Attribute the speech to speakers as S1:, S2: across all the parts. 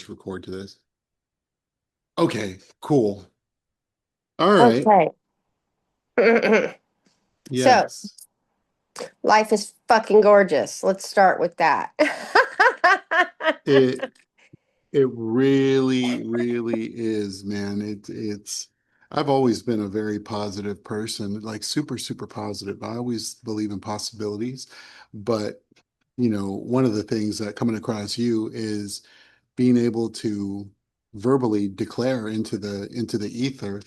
S1: push record to this. Okay, cool. All right.
S2: Okay. So,
S1: Yes.
S2: life is fucking gorgeous. Let's start with that.
S1: It it really, really is, man. It's I've always been a very positive person, like super, super positive. I always believe in possibilities. But, one of the things that coming across you is being able to verbally declare into the ether,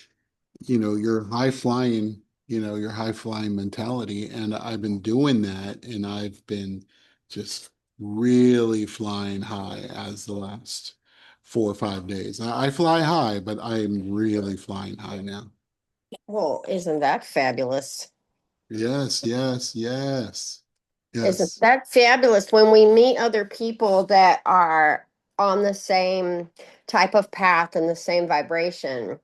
S1: your high flying mentality. And I've been doing that, and I've been just really flying high as the last 4 or 5 days. I fly high, but I am really flying high now.
S2: Well, isn't that fabulous?
S1: Yes, yes, yes,
S2: Isn't
S1: yes.
S2: that fabulous when we meet other people that are on the same type of path and the same vibration?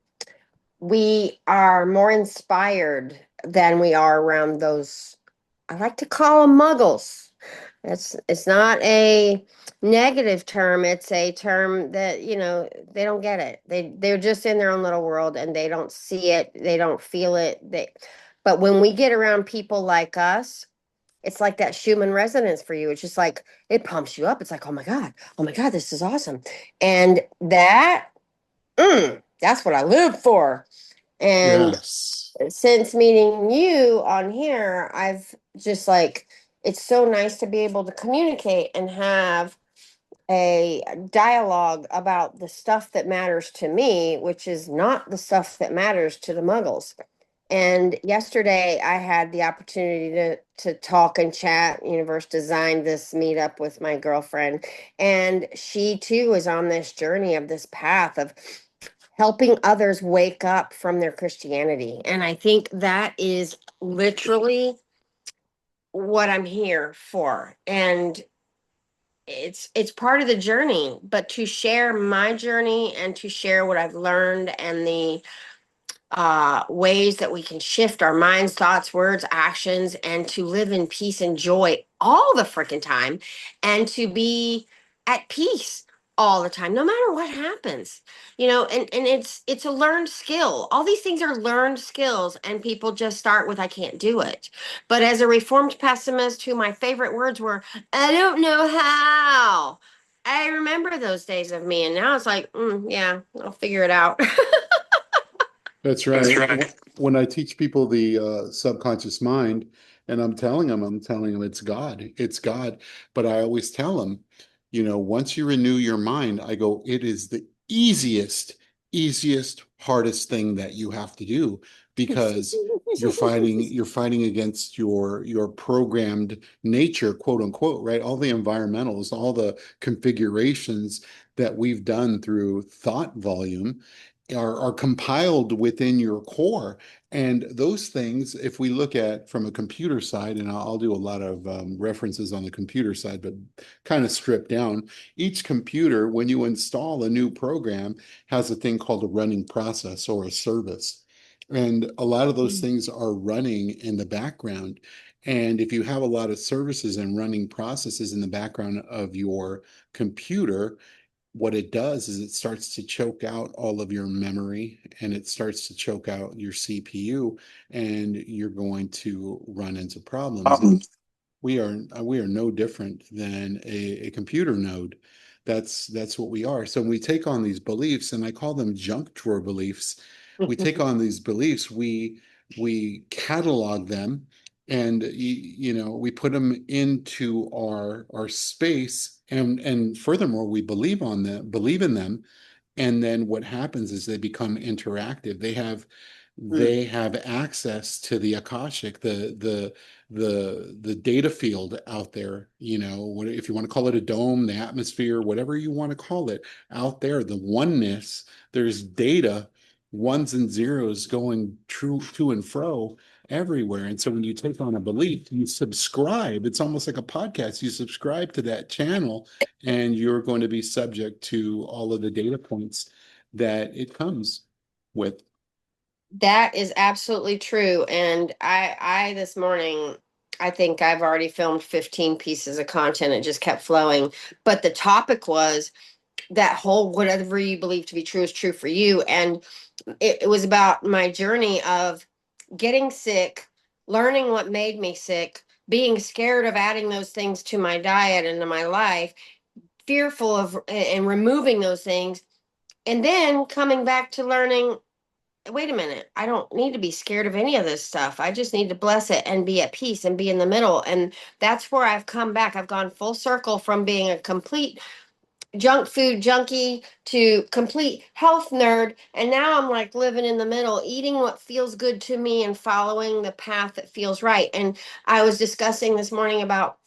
S2: We are more inspired than we are around those, I like to call them muggles. It's not a negative term. It's a term that, they don't get it. They're just in their own little world and they don't see it, they don't feel it. But when we get around people like us, it's like that Schumann resonance for you. It's just like it pumps you up. It's like, oh my God, this is awesome. And that's what I live for. And
S1: Yes.
S2: since meeting you on here, I've just like, it's so nice to be able to communicate and have a dialogue about the stuff that matters to me, which is not the stuff that matters to the muggles. And yesterday I had the opportunity to talk and chat. Universe designed this meetup with my girlfriend, and she too is on this journey of this path of helping others wake up from their Christianity. And I think that is literally what I'm here for. And it's part of the journey, but to share my journey and to share what I've learned and the ways that we can shift our minds, thoughts, words, actions, and to live in peace and joy all the freaking time, and to be at peace all the time, no matter what happens. And it's a learned skill. All these things are learned skills, and people just start with, I can't do it. But as a reformed pessimist, who my favorite words were, I don't know how. I remember those days of me, and now it's like, yeah, I'll figure it out.
S1: That's
S2: That's
S1: right.
S2: right.
S1: When I teach people the subconscious mind, and I'm telling them it's God, it's God. But I always tell them, once you renew your mind, I go, it is the easiest, hardest thing that you have to do, because you're fighting against your programmed nature, quote unquote, right? All the environmentals, all the configurations that we've done through thought volume are compiled within your core. And those things, if we look at from a computer side, and I'll do a lot of references on the computer side, but kind of stripped down, each computer, when you install a new program, has a thing called a running process or a service. And a lot of those things are running in the background. And if you have a lot of services and running processes in the background of your computer, what it does is it starts to choke out all of your memory, and it starts to choke out your CPU, and you're going to run into problems. And we are no different than a computer node. That's what we are. So when we take on these beliefs, and I call them junk drawer beliefs, we take on these beliefs, we catalog them, and we put them into our space, and furthermore we believe in them. And then what happens is they become interactive. They have access to the Akashic, the data field out there, if you want to call it a dome, the atmosphere, whatever you want to call it, out there, the oneness. There's data, ones and zeros going true to and fro everywhere. And so when you take on a belief, you subscribe. It's almost like a podcast. You subscribe to that channel, and you're going to be subject to all of the data points that it comes with.
S2: That is absolutely true. And I this morning, I think I've already filmed 15 pieces of content. It just kept flowing. But the topic was that whole whatever you believe to be true is true for you. And it was about my journey of getting sick, learning what made me sick, being scared of adding those things to my diet and to my life, fearful of and removing those things, and then coming back to learning, wait a minute, I don't need to be scared of any of this stuff. I just need to bless it and be at peace and be in the middle. And that's where I've come back. I've gone full circle from being a complete junk food junkie to complete health nerd. And now I'm like living in the middle, eating what feels good to me and following the path that feels right. And I was discussing this morning about,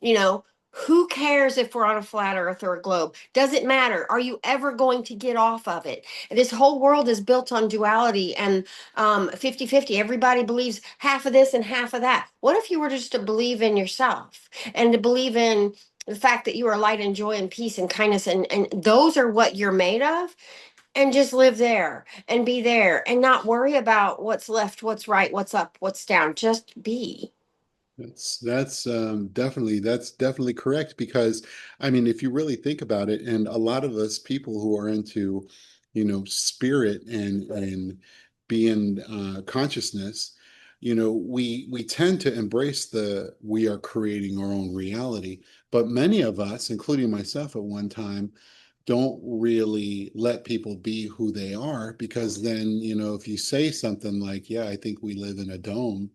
S2: you know, who cares if we're on a flat earth or a globe? Does it matter? Are you ever going to get off of it? This whole world is built on duality and 50-50. Everybody believes half of this and half of that. What if you were just to believe in yourself and to believe in the fact that you are light and joy and peace and kindness, and those are what you're made of, and just live there and be there and not worry about what's left, what's right, what's up, what's down. Just be.
S1: That's definitely correct because I mean if you really think about it, and a lot of us people who are into, spirit and being consciousness, we tend to embrace the we are creating our own reality. But many of us, including myself at one time, don't really let people be who they are because then, if you say something like, yeah, I think we live in a dome,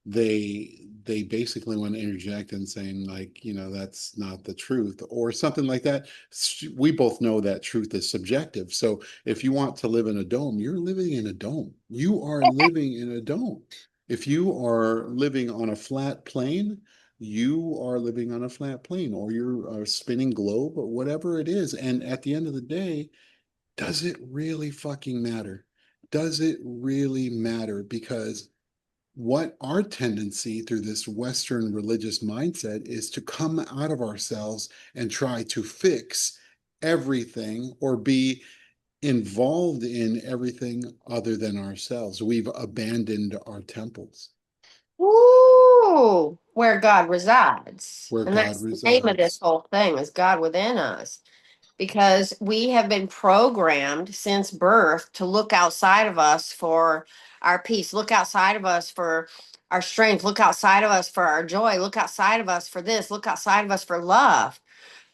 S1: they basically want to interject and saying like, that's not the truth or something like that. We both know that truth is subjective. So if you want to live in a dome, you're living in a dome. You are living in a dome. If you are living on a flat plane, you are living on a flat plane, or you're a spinning globe, or whatever it is. And at the end of the day, does it really fucking matter? Does it really matter? Because what our tendency through this Western religious mindset is to come out of ourselves and try to fix everything or be involved in everything other than ourselves. We've abandoned our temples
S2: Ooh, where God resides.
S1: where
S2: And
S1: God
S2: that's the name of this
S1: resides.
S2: whole thing is God within us. Because we have been programmed since birth to look outside of us for our peace, look outside of us for our strength, look outside of us for our joy, look outside of us for this, look outside of us for love.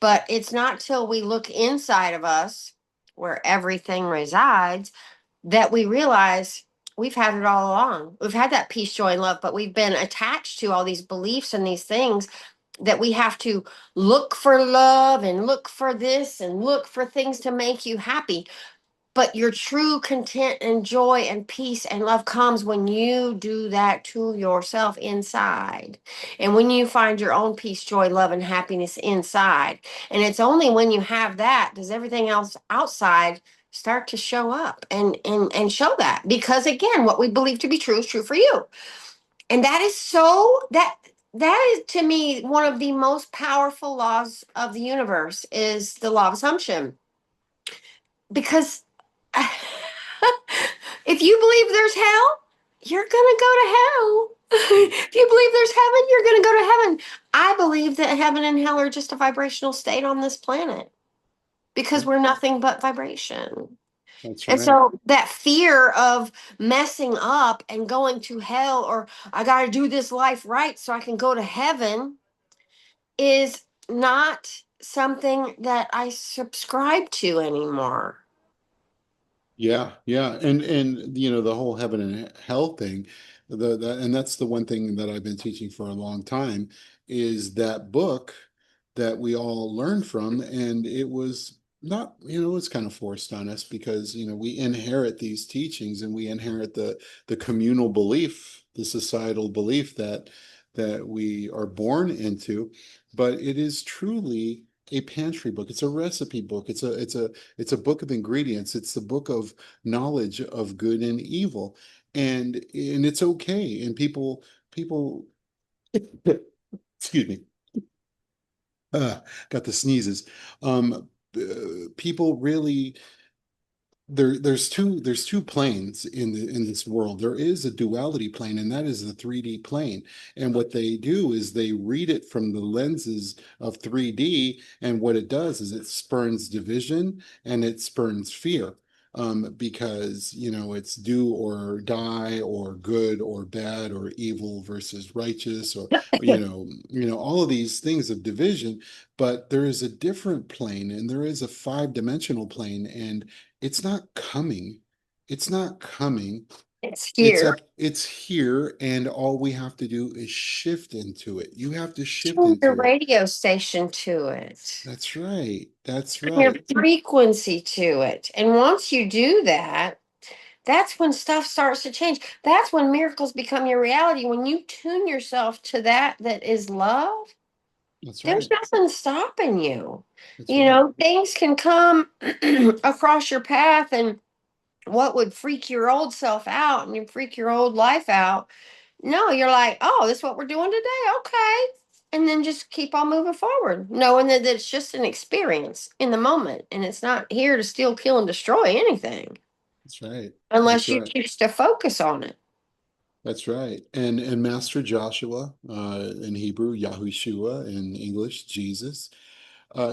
S2: But it's not till we look inside of us where everything resides that we realize we've had it all along. We've had that peace, joy, and love, but we've been attached to all these beliefs and these things that we have to look for love and look for this and look for things to make you happy. But your true content and joy and peace and love comes when you do that to yourself inside. And when you find your own peace, joy, love, and happiness inside. And it's only when you have that does everything else outside start to show up and show that. Because again, what we believe to be true is true for you. And that is so that is to me one of the most powerful laws of the universe is the law of assumption. Because if you believe there's hell, you're going to go to hell. If you believe there's heaven, you're going to go to heaven. I believe that heaven and hell are just a vibrational state on this planet because we're nothing but vibration.
S1: That's
S2: And
S1: right.
S2: so that fear of messing up and going to hell, or I got to do this life right so I can go to heaven, is not something that I subscribe to anymore.
S1: Yeah, yeah, and the whole heaven and hell thing, and that's the one thing that I've been teaching for a long time is that book that we all learned from, and it was not, it's kind of forced on us because we inherit these teachings and we inherit the communal belief, the societal belief that we are born into, but it is truly a pantry book. It's a recipe book. It's a book of ingredients. It's the book of knowledge of good and evil. And it's okay. And people excuse me, got the sneezes. People really there's two planes in this world. There is a duality plane, and that is the 3D plane. And what they do is they read it from the lenses of 3D, and what it does is it spurns division and it spurns fear. Because it's do or die, or good or bad, or evil versus righteous, or all of these things of division. But there is a different plane, and there is a five-dimensional plane, and it's not coming. It's not coming.
S2: It's
S1: It's
S2: here.
S1: up, it's here, and all we have to do is shift into it. You have to shift
S2: Tune your
S1: into it.
S2: radio station to it.
S1: That's right. That's
S2: Bring your
S1: right.
S2: frequency to it. And once you do that, that's when stuff starts to change. That's when miracles become your reality. When you tune yourself to that is love,
S1: That's
S2: there's
S1: right.
S2: nothing stopping you.
S1: That's right.
S2: Things can come across your path, and what would freak your old self out and you freak your old life out. No, you're like, oh, this is what we're doing today. Okay. And then just keep on moving forward, knowing that it's just an experience in the moment and it's not here to steal, kill, and destroy anything
S1: That's right. That's
S2: unless you
S1: right.
S2: choose to focus on it.
S1: That's right. And Master Joshua, in Hebrew, Yahushua, in English, Jesus,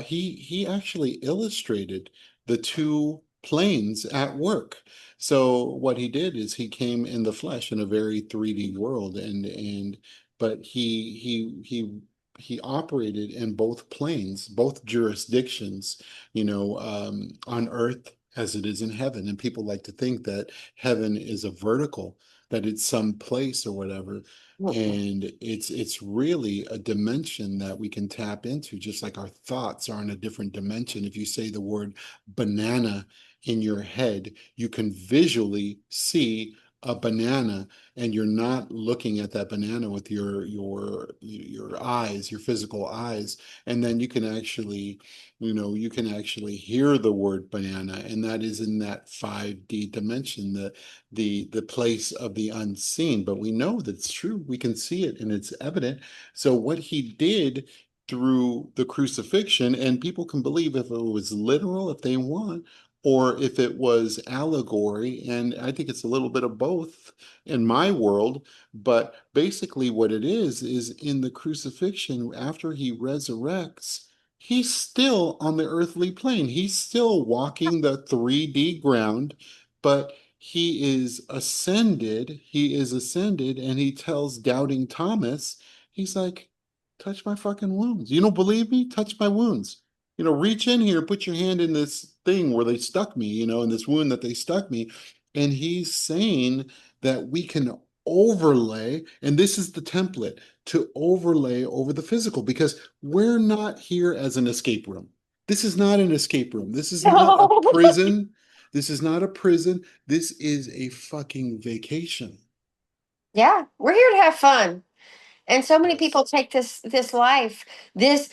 S1: he actually illustrated the two planes at work. So what he did is he came in the flesh in a very 3D world, and but he operated in both planes, both jurisdictions, on earth as it is in heaven. And people like to think that heaven is a vertical, that it's some place or whatever.
S2: Mm-mm.
S1: And it's really a dimension that we can tap into, just like our thoughts are in a different dimension. If you say the word banana in your head, you can visually see a banana, and you're not looking at that banana with your eyes, your physical eyes. And then you can actually hear the word banana, and that is in that 5D dimension, the place of the unseen. But we know that it's true. We can see it and it's evident. So what he did through the crucifixion, and people can believe if it was literal if they want, or if it was allegory, and I think it's a little bit of both in my world. But basically what it is in the crucifixion, after he resurrects, he's still on the earthly plane. He's still walking the 3D ground, but he is ascended, and he tells doubting Thomas, he's like, touch my fucking wounds. You don't believe me? Touch my wounds. Reach in here, put your hand in this thing where they stuck me, in this wound that they stuck me. And he's saying that we can overlay, and this is the template to overlay over the physical, because we're not here as an escape room. This is not an escape room. This is not a
S2: No.
S1: prison. This is not a prison. This is a fucking vacation.
S2: Yeah, we're here to have fun. And so many
S1: Yes.
S2: people take this life, this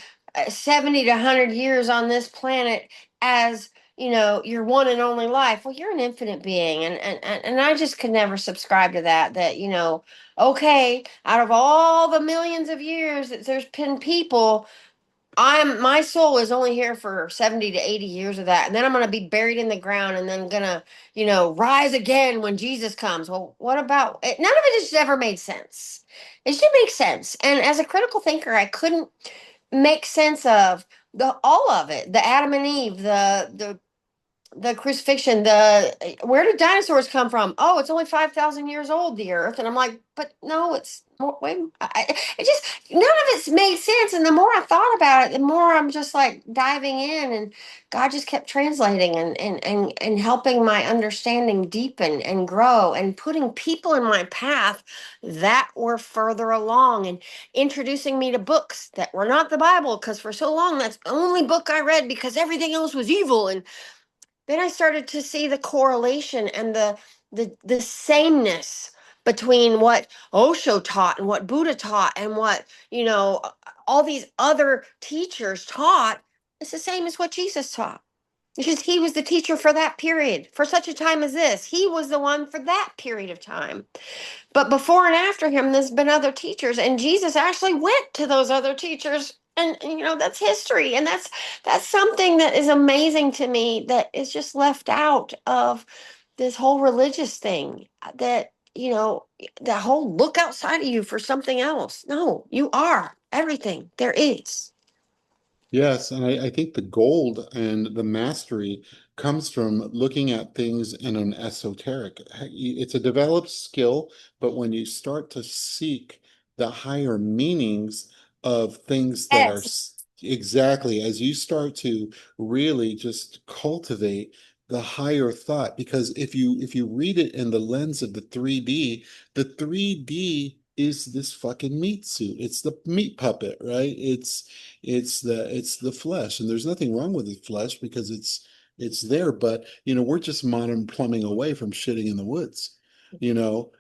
S2: 70 to 100 years on this planet as, your one and only life. Well, you're an infinite being. And I just could never subscribe to that, okay, out of all the millions of years that there's been people, my soul is only here for 70 to 80 years of that. And then I'm going to be buried in the ground and then going to, rise again when Jesus comes. Well, what about it? None of it just ever made sense. It should make sense. And as a critical thinker, I couldn't make sense of the all of it. The Adam and Eve, the crucifixion, where did dinosaurs come from? Oh, it's only 5,000 years old, the earth. And I'm like, but no, it's more, wait, it just, none of it's made sense. And the more I thought about it, the more I'm just like diving in, and God just kept translating and helping my understanding deepen and grow, and putting people in my path that were further along, and introducing me to books that were not the Bible. Because for so long, that's the only book I read because everything else was evil. And then I started to see the correlation and the sameness between what Osho taught and what Buddha taught and what, all these other teachers taught. It's the same as what Jesus taught. Because he was the teacher for that period, for such a time as this. He was the one for that period of time. But before and after him, there's been other teachers, and Jesus actually went to those other teachers And that's history, and that's something that is amazing to me, that is just left out of this whole religious thing, that that whole look outside of you for something else. No, you are everything there is.
S1: Yes, and I think the gold and the mastery comes from looking at things in an esoteric. It's a developed skill, but when you start to seek the higher meanings of things that are
S2: Yes.
S1: exactly as you start to really just cultivate the higher thought, because if you read it in the lens of the 3D is this fucking meat suit. It's the meat puppet, right? It's the flesh, and there's nothing wrong with the flesh because it's there, but we're just modern plumbing away from shitting in the woods,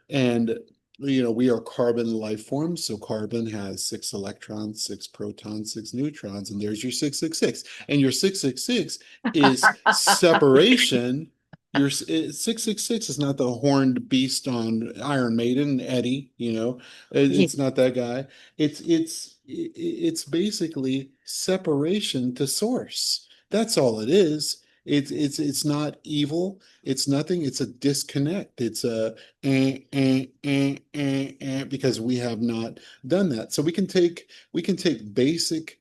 S1: and we are carbon life forms, so carbon has 6 electrons, 6 protons, 6 neutrons, and there's your 666, and your 666 is separation. Your 666 is not the horned beast on Iron Maiden, Eddie, it's not that guy. It's basically separation to source. That's all it is. It's not evil. It's nothing. It's a disconnect. It's a because we have not done that. So we can take basic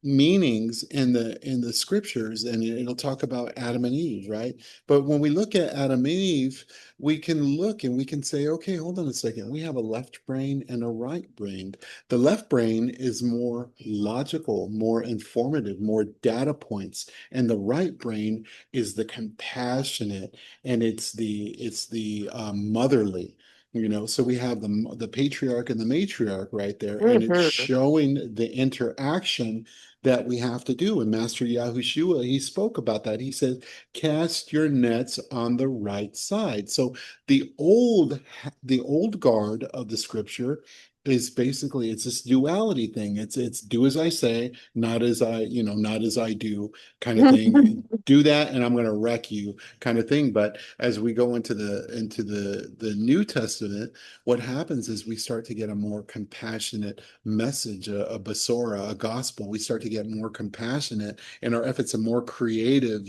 S1: meanings in the scriptures, and it'll talk about Adam and Eve, right? But when we look at Adam and Eve, we can look and we can say, okay, hold on a second. We have a left brain and a right brain. The left brain is more logical, more informative, more data points, and the right brain is the compassionate, and it's the motherly. So we have the patriarch and the matriarch right there, and it's
S2: Hmm.
S1: showing the interaction that we have to do. And Master Yahushua, he spoke about that. He said, cast your nets on the right side. So the old guard of the scripture is basically, it's this duality thing. It's do as I say, not as I do, kind of thing. Do that and I'm going to wreck you, kind of thing. But as we go into the New Testament, what happens is we start to get a more compassionate message, a basora, a gospel. We start to get more compassionate, and our efforts are more creative,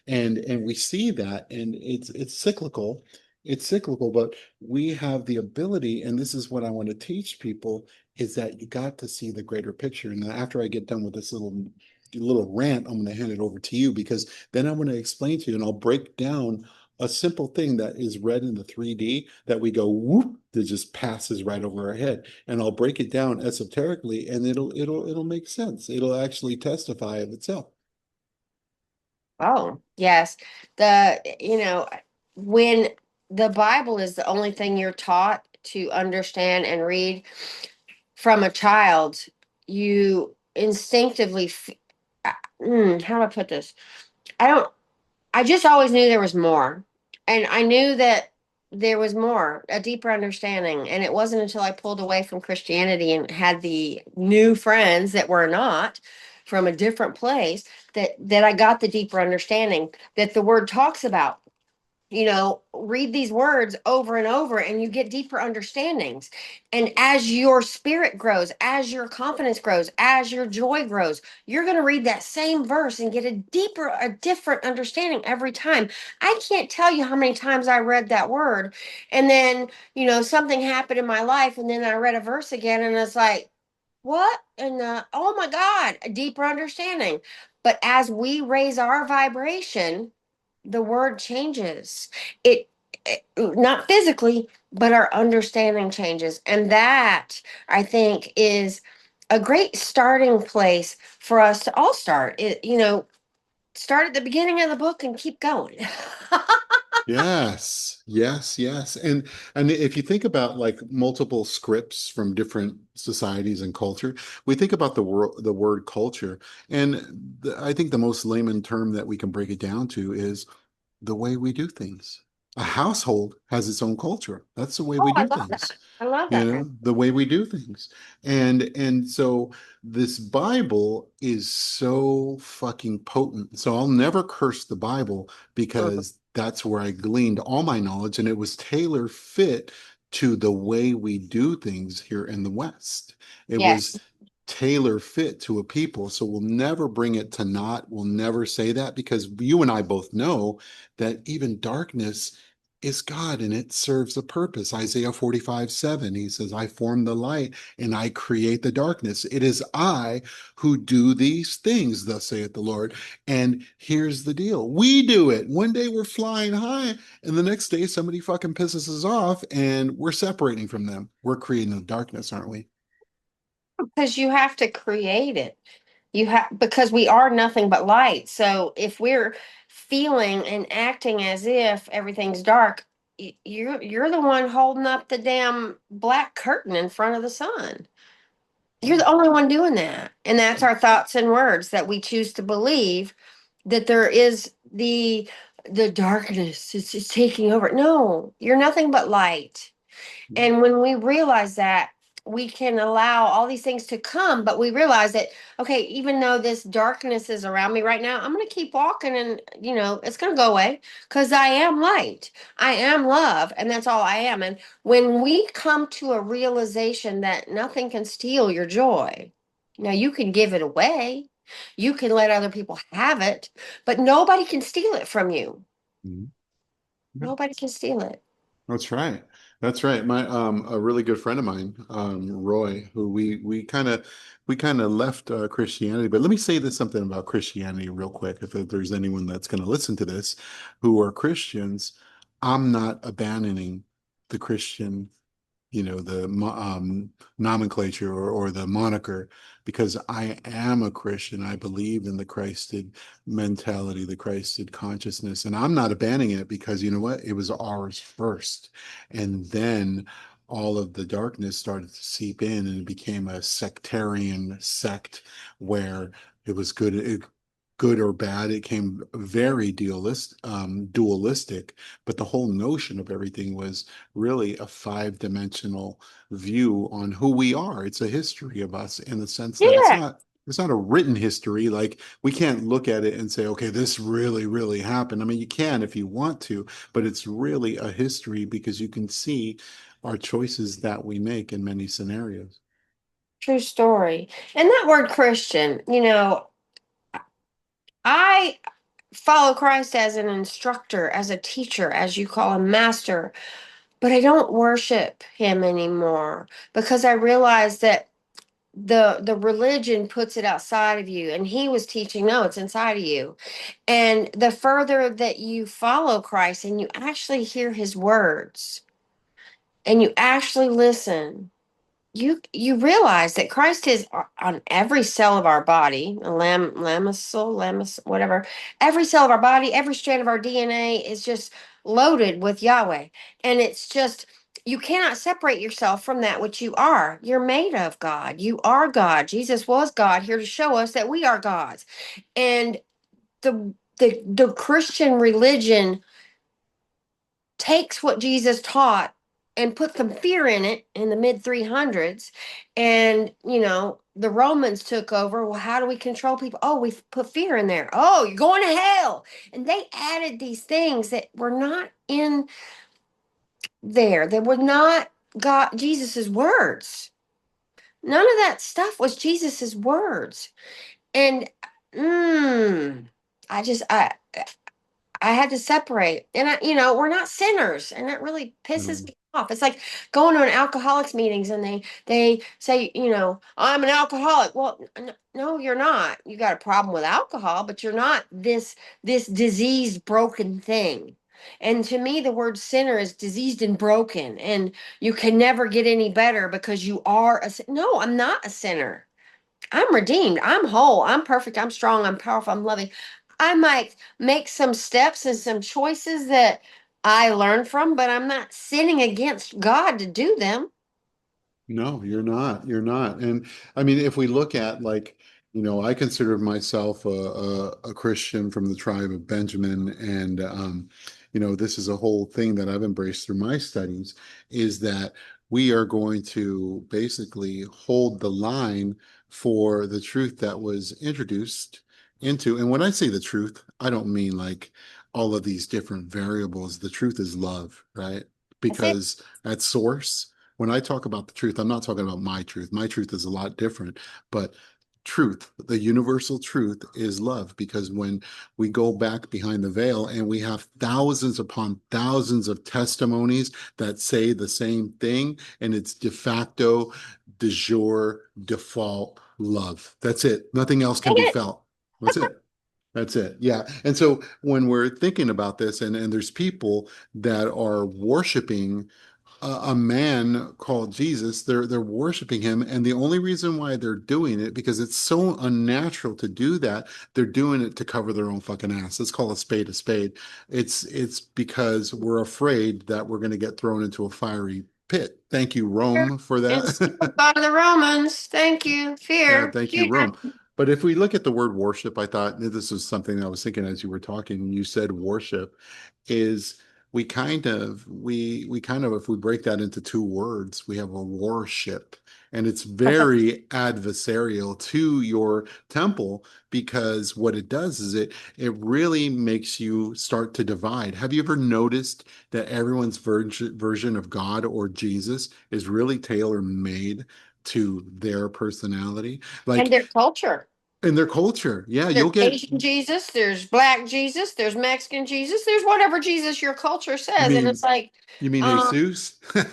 S1: and we see that, and it's cyclical. It's cyclical, but we have the ability, and this is what I want to teach people, is that you got to see the greater picture. And after I get done with this little rant, I'm going to hand it over to you, because then I'm going to explain to you, and I'll break down a simple thing that is read in the 3D that we go whoop, that just passes right over our head. And I'll break it down esoterically, and it'll make sense. It'll actually testify of itself.
S2: Oh, yes. When the Bible is the only thing you're taught to understand and read from a child, you instinctively, how do I put this? I don't, I just always knew there was more. And I knew that there was more, a deeper understanding. And it wasn't until I pulled away from Christianity and had the new friends that were not from a different place, that I got the deeper understanding that the word talks about. Read these words over and over and you get deeper understandings. And as your spirit grows, as your confidence grows, as your joy grows, you're going to read that same verse and get a different understanding every time. I can't tell you how many times I read that word, and then, something happened in my life, and then I read a verse again, and it's like, what? And oh my God, a deeper understanding. But as we raise our vibration, the word changes. It not physically, but our understanding changes. And that, I think, is a great starting place for us to all start at the beginning of the book and keep going.
S1: Yes, yes, yes. And if you think about like multiple scripts from different societies and culture, we think about the word culture, and I think the most layman term that we can break it down to is the way we do things. A household has its own culture. That's the way
S2: Oh,
S1: we
S2: I
S1: do
S2: love
S1: things.
S2: that. I love that, man.
S1: The way we do things. And so this Bible is so fucking potent. So I'll never curse the Bible,
S2: Mhm.
S1: because that's where I gleaned all my knowledge, and it was tailor fit to the way we do things here in the West. It
S2: Yes.
S1: was tailor fit to a people. So we'll never bring it to naught. We'll never say that, because you and I both know that even darkness is God and it serves a purpose. Isaiah 45:7, he says, I form the light and I create the darkness. It is I who do these things, thus saith the Lord. And here's the deal. We do it. One day we're flying high, and the next day somebody fucking pisses us off and we're separating from them. We're creating the darkness, aren't we?
S2: Because you have to create it. You have, because we are nothing but light. So if we're feeling and acting as if everything's dark, you're the one holding up the damn black curtain in front of the sun. You're the only one doing that. And that's our thoughts and words that we choose to believe that there is the darkness. It's taking over. No, you're nothing but light. And when we realize that, we can allow all these things to come, but we realize that, okay, even though this darkness is around me right now, I'm going to keep walking and, it's going to go away because I am light. I am love, and that's all I am. And when we come to a realization that nothing can steal your joy, now you can give it away, you can let other people have it, but nobody can steal it from you.
S1: Mhm.
S2: Nobody can steal it.
S1: That's right. That's right. My a really good friend of mine, Roy, who we kind of left Christianity. But let me say this something about Christianity real quick. If there's anyone that's going to listen to this who are Christians, I'm not abandoning the Christian, the nomenclature, or the moniker, because I am a Christian. I believe in the Christed mentality, the Christed consciousness, and I'm not abandoning it, because you know what? It was ours first. And then all of the darkness started to seep in, and it became a sectarian sect where it was good or bad. It came very dualistic, but the whole notion of everything was really a five-dimensional view on who we are. It's a history of us, in the sense that it's
S2: Yeah.
S1: not a written history. Like, we can't look at it and say, okay, this really, really happened. I mean, you can if you want to, but it's really a history, because you can see our choices that we make in many scenarios.
S2: True story. And that word Christian, I follow Christ as an instructor, as a teacher, as you call him, master, but I don't worship him anymore because I realize that the religion puts it outside of you, and he was teaching, no, it's inside of you. And the further that you follow Christ and you actually hear his words and you actually listen, you realize that Christ is on every cell of our body, whatever. Every cell of our body, every strand of our DNA is just loaded with Yahweh. And it's just, you cannot separate yourself from that which you are. You're made of God. You are God. Jesus was God, here to show us that we are gods. And the Christian religion takes what Jesus taught and put some fear in it in the mid 300s. And, the Romans took over. Well, how do we control people? Oh, we put fear in there. Oh, you're going to hell. And they added these things that were not in there, that were not God, Jesus's words. None of that stuff was Jesus's words. And I just, I had to separate. And we're not sinners, and that really pisses
S1: Mm.
S2: me off. It's like going to an alcoholics meetings and they say, I'm an alcoholic. Well, no, you're not. You got a problem with alcohol, but you're not this diseased, broken thing. And to me, the word sinner is diseased and broken, and you can never get any better because you are no, I'm not a sinner. I'm redeemed. I'm whole. I'm perfect. I'm strong. I'm powerful. I'm loving. I might make some steps and some choices that I learned from, but I'm not sinning against God to do them.
S1: No, you're not. You're not. And I mean, if we look at, like, I consider myself a Christian from the tribe of Benjamin, and this is a whole thing that I've embraced through my studies, is that we are going to basically hold the line for the truth that was introduced into. And when I say the truth, I don't mean like all of these different variables. The truth is love, right?
S2: That's it.
S1: Because at source, when I talk about the truth, I'm not talking about my truth. My truth is a lot different, but truth, the universal truth is love. Because when we go back behind the veil and we have thousands upon thousands of testimonies that say the same thing, and it's de facto, de jure, default love. That's it. Nothing else can
S2: Dang
S1: be
S2: it.
S1: felt. That's it. That's it. Yeah. And so when we're thinking about this, and there's people that are worshiping a man called Jesus, they're worshiping him, and the only reason why they're doing it, because it's so unnatural to do that, they're doing it to cover their own fucking ass. Let's call a spade a spade. It's because we're afraid that we're going to get thrown into a fiery pit. Thank you, Rome, for
S2: It's the
S1: that.
S2: God of the Romans. Thank you.
S1: Yeah,
S2: Fear.
S1: thank you,
S2: Fear.
S1: Rome. But if we look at the word worship, I thought this was something I was thinking as you were talking, and you said worship is we kind of, if we break that into two words, we have a warship. And it's very adversarial to your temple, because what it does is it really makes you start to divide. Have you ever noticed that everyone's version of God or Jesus is really tailor made to their personality,
S2: And
S1: like
S2: their culture.
S1: in their culture? Yeah,
S2: There's
S1: you'll get,
S2: Asian Jesus, there's Black Jesus, there's Mexican Jesus, there's whatever Jesus your culture
S1: you
S2: says. And
S1: mean
S2: it's like,
S1: you mean
S2: um,
S1: Jesus?
S2: okay,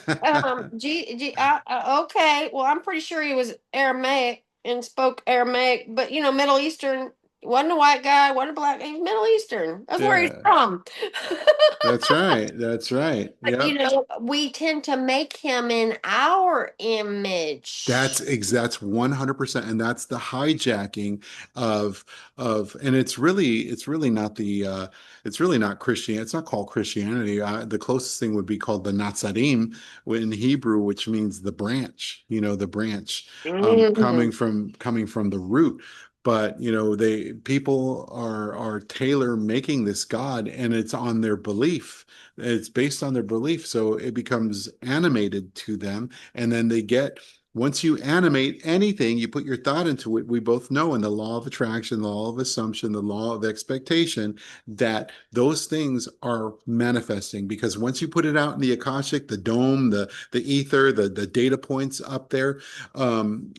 S2: well, I'm pretty sure he was Aramaic and spoke Aramaic, but Middle Eastern, wasn't a white guy, wasn't a black, he was Middle Eastern. That's where he's
S1: Yeah,
S2: from.
S1: that's right. That's right.
S2: But
S1: Yep.
S2: we tend to make him in our image.
S1: That's 100%, and that's the hijacking of and it's really not it's really not Christian. It's not called Christianity. The closest thing would be called the Natsarim in Hebrew, which means the branch. The branch,
S2: Mhm.
S1: coming from the root. But they people are tailor making this God, and it's on their belief. It's based on their belief, so it becomes animated to them, and then they get, once you animate anything, you put your thought into it. We both know in the law of attraction, the law of assumption, the law of expectation, that those things are manifesting. Because once you put it out in the Akashic, the dome, the ether, the data points up there,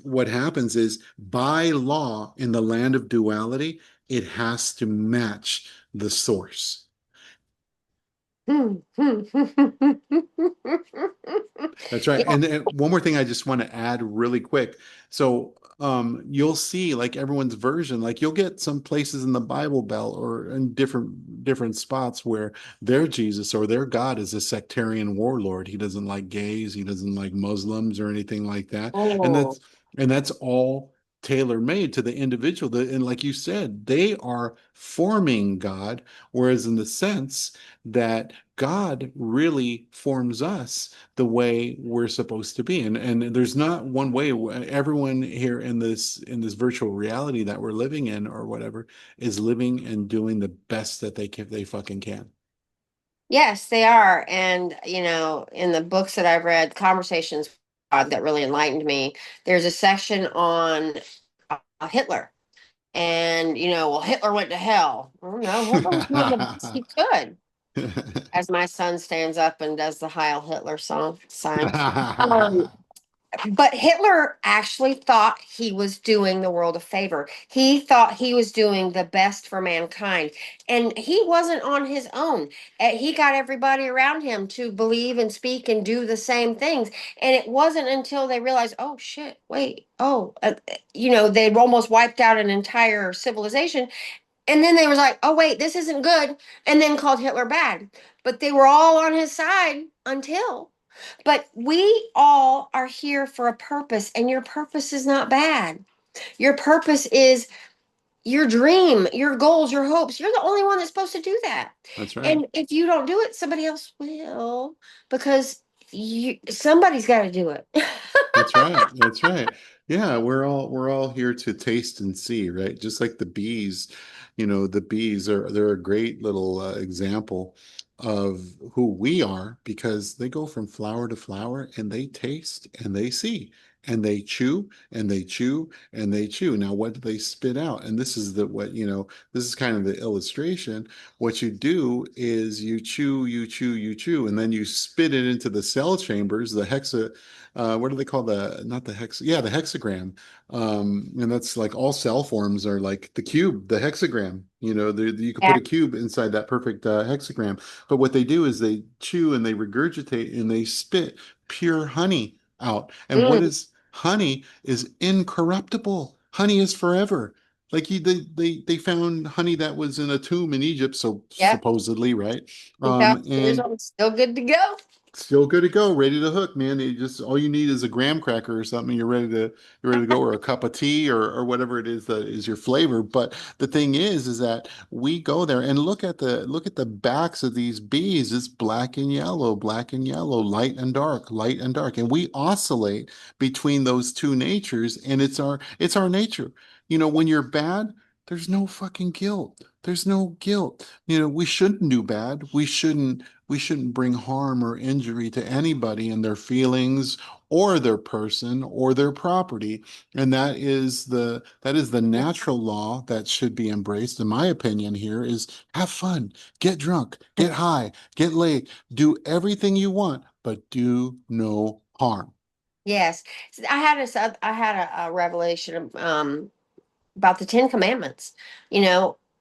S1: what happens is, by law in the land of duality, it has to match the source. That's right.
S2: Yeah.
S1: And one more thing I just want to add really quick. So you'll see, like, everyone's version, like you'll get some places in the Bible Belt or in different spots where their Jesus or their God is a sectarian warlord. He doesn't like gays, he doesn't like Muslims or anything like that. And
S2: Oh.
S1: that's all tailor made to the individual. And like you said, they are forming God, whereas in the sense that God really forms us the way we're supposed to be. And there's not one way. Everyone here in this virtual reality that we're living in or whatever is living and doing the best that they fucking can.
S2: Yes, they are. And, in the books that I've read, Conversations with God, that really enlightened me, there's a section on Hitler. And, well, Hitler went to hell. Well, no, Hitler was doing the best he could. As my son stands up and does the Heil Hitler song sign. Um, but Hitler actually thought he was doing the world a favor. He thought he was doing the best for mankind. And he wasn't on his own. He got everybody around him to believe and speak and do the same things. And it wasn't until they realized, oh, shit, wait, they'd almost wiped out an entire civilization. And then they was like, oh, wait, this isn't good. And then called Hitler bad. But they were all on his side until. But we all are here for a purpose, and your purpose is not bad. Your purpose is your dream, your goals, your hopes. You're the only one that's supposed to do that.
S1: That's right.
S2: And if you don't do it, somebody else will, because somebody's got to do it.
S1: That's right. That's right. Yeah, we're all here to taste and see, right? Just like the bees, the bees they're a great little example of who we are, because they go from flower to flower and they taste and they see. and they chew and they chew and they chew. Now, what do they spit out? And this is the what, this is kind of the illustration. What you do is you chew, you chew, you chew, and then you spit it into the cell chambers, the what do they call not the hex, yeah, the hexagram. And that's like all cell forms are like the cube, the hexagram. You could put
S2: Yeah.
S1: a cube inside that perfect hexagram. But what they do is they chew and they regurgitate and they spit pure honey out. And what
S2: Mm,
S1: is honey is incorruptible. Honey is forever. Like they found honey that was in a tomb in Egypt, so
S2: yeah.
S1: supposedly, right?
S2: 2,000 years
S1: And
S2: old, still good to go.
S1: still good to go, ready to hook, man. You just all you need is a graham cracker or something. You're ready to go, or a cup of tea, or whatever it is that is your flavor. But the thing is that we go there and look at the backs of these bees. It's black and yellow, light and dark, and we oscillate between those two natures, and it's our nature. When you're bad, there's no fucking guilt. There's no guilt. We shouldn't do bad. We shouldn't bring harm or injury to anybody in their feelings or their person or their property. And that is the natural law that should be embraced, in my opinion. Here is have fun, get drunk, get high, get laid, do everything you want, but do no harm.
S2: Yes. I had a revelation about the Ten Commandments.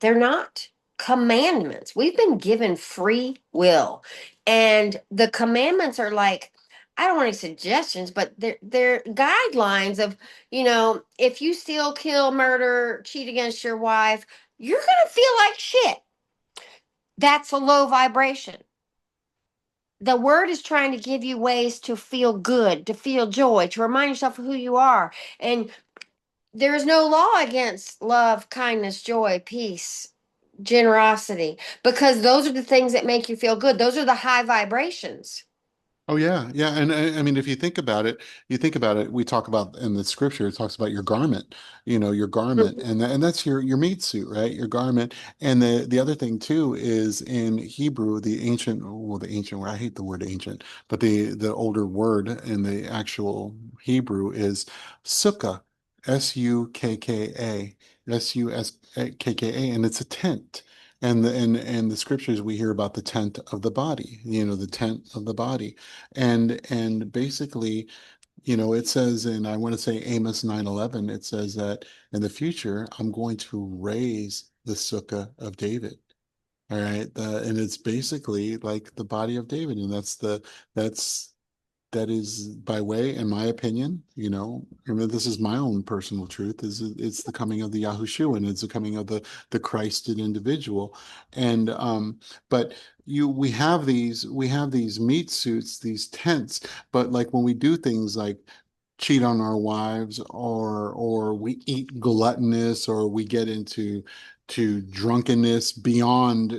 S2: They're not commandments. We've been given free will. And the commandments are like, I don't want any suggestions, but they're guidelines of, if you steal, kill, murder, cheat against your wife, you're gonna feel like shit. That's a low vibration. The word is trying to give you ways to feel good, to feel joy, to remind yourself of who you are. And there is no law against love, kindness, joy, peace, generosity, because those are the things that make you feel good. Those are the high vibrations.
S1: Oh yeah, yeah, and I mean, if you think about it. We talk about in the scripture, it talks about your garment, your garment,
S2: Mhm.
S1: and that's your meat suit, right? Your garment, and the other thing too is in Hebrew, the ancient. Well, I hate the word ancient, but the older word in the actual Hebrew is sukkah, Sukka, Suskka, and it's a tent. And the scriptures we hear about the tent of the body, the tent of the body. And basically, it says, and I want to say Amos 9:11, it says that in the future, I'm going to raise the sukkah of David. All right. And it's basically like the body of David. And that's that is by way, in my opinion, I mean, this is my own personal truth, is it's the coming of the Yahushua, and it's the coming of the Christed individual. And but we have these meat suits, these tents, but like when we do things like cheat on our wives, or we eat gluttonous, or we get into drunkenness beyond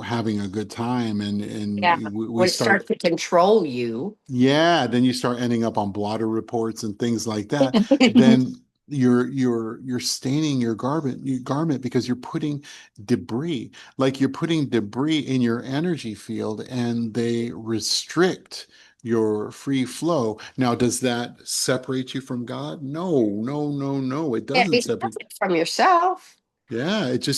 S1: having a good time, and
S2: Yeah.
S1: we
S2: When it
S1: start.
S2: starts to control you.
S1: Yeah, then you start ending up on blotter reports and things like that. Then you're staining your garment because you're putting debris, like you're putting debris in your energy field, and they restrict your free flow. Now, does that separate you from God? No, no, no, no. It
S2: Can't
S1: doesn't
S2: be
S1: separate.
S2: separate from yourself.
S1: Yeah, it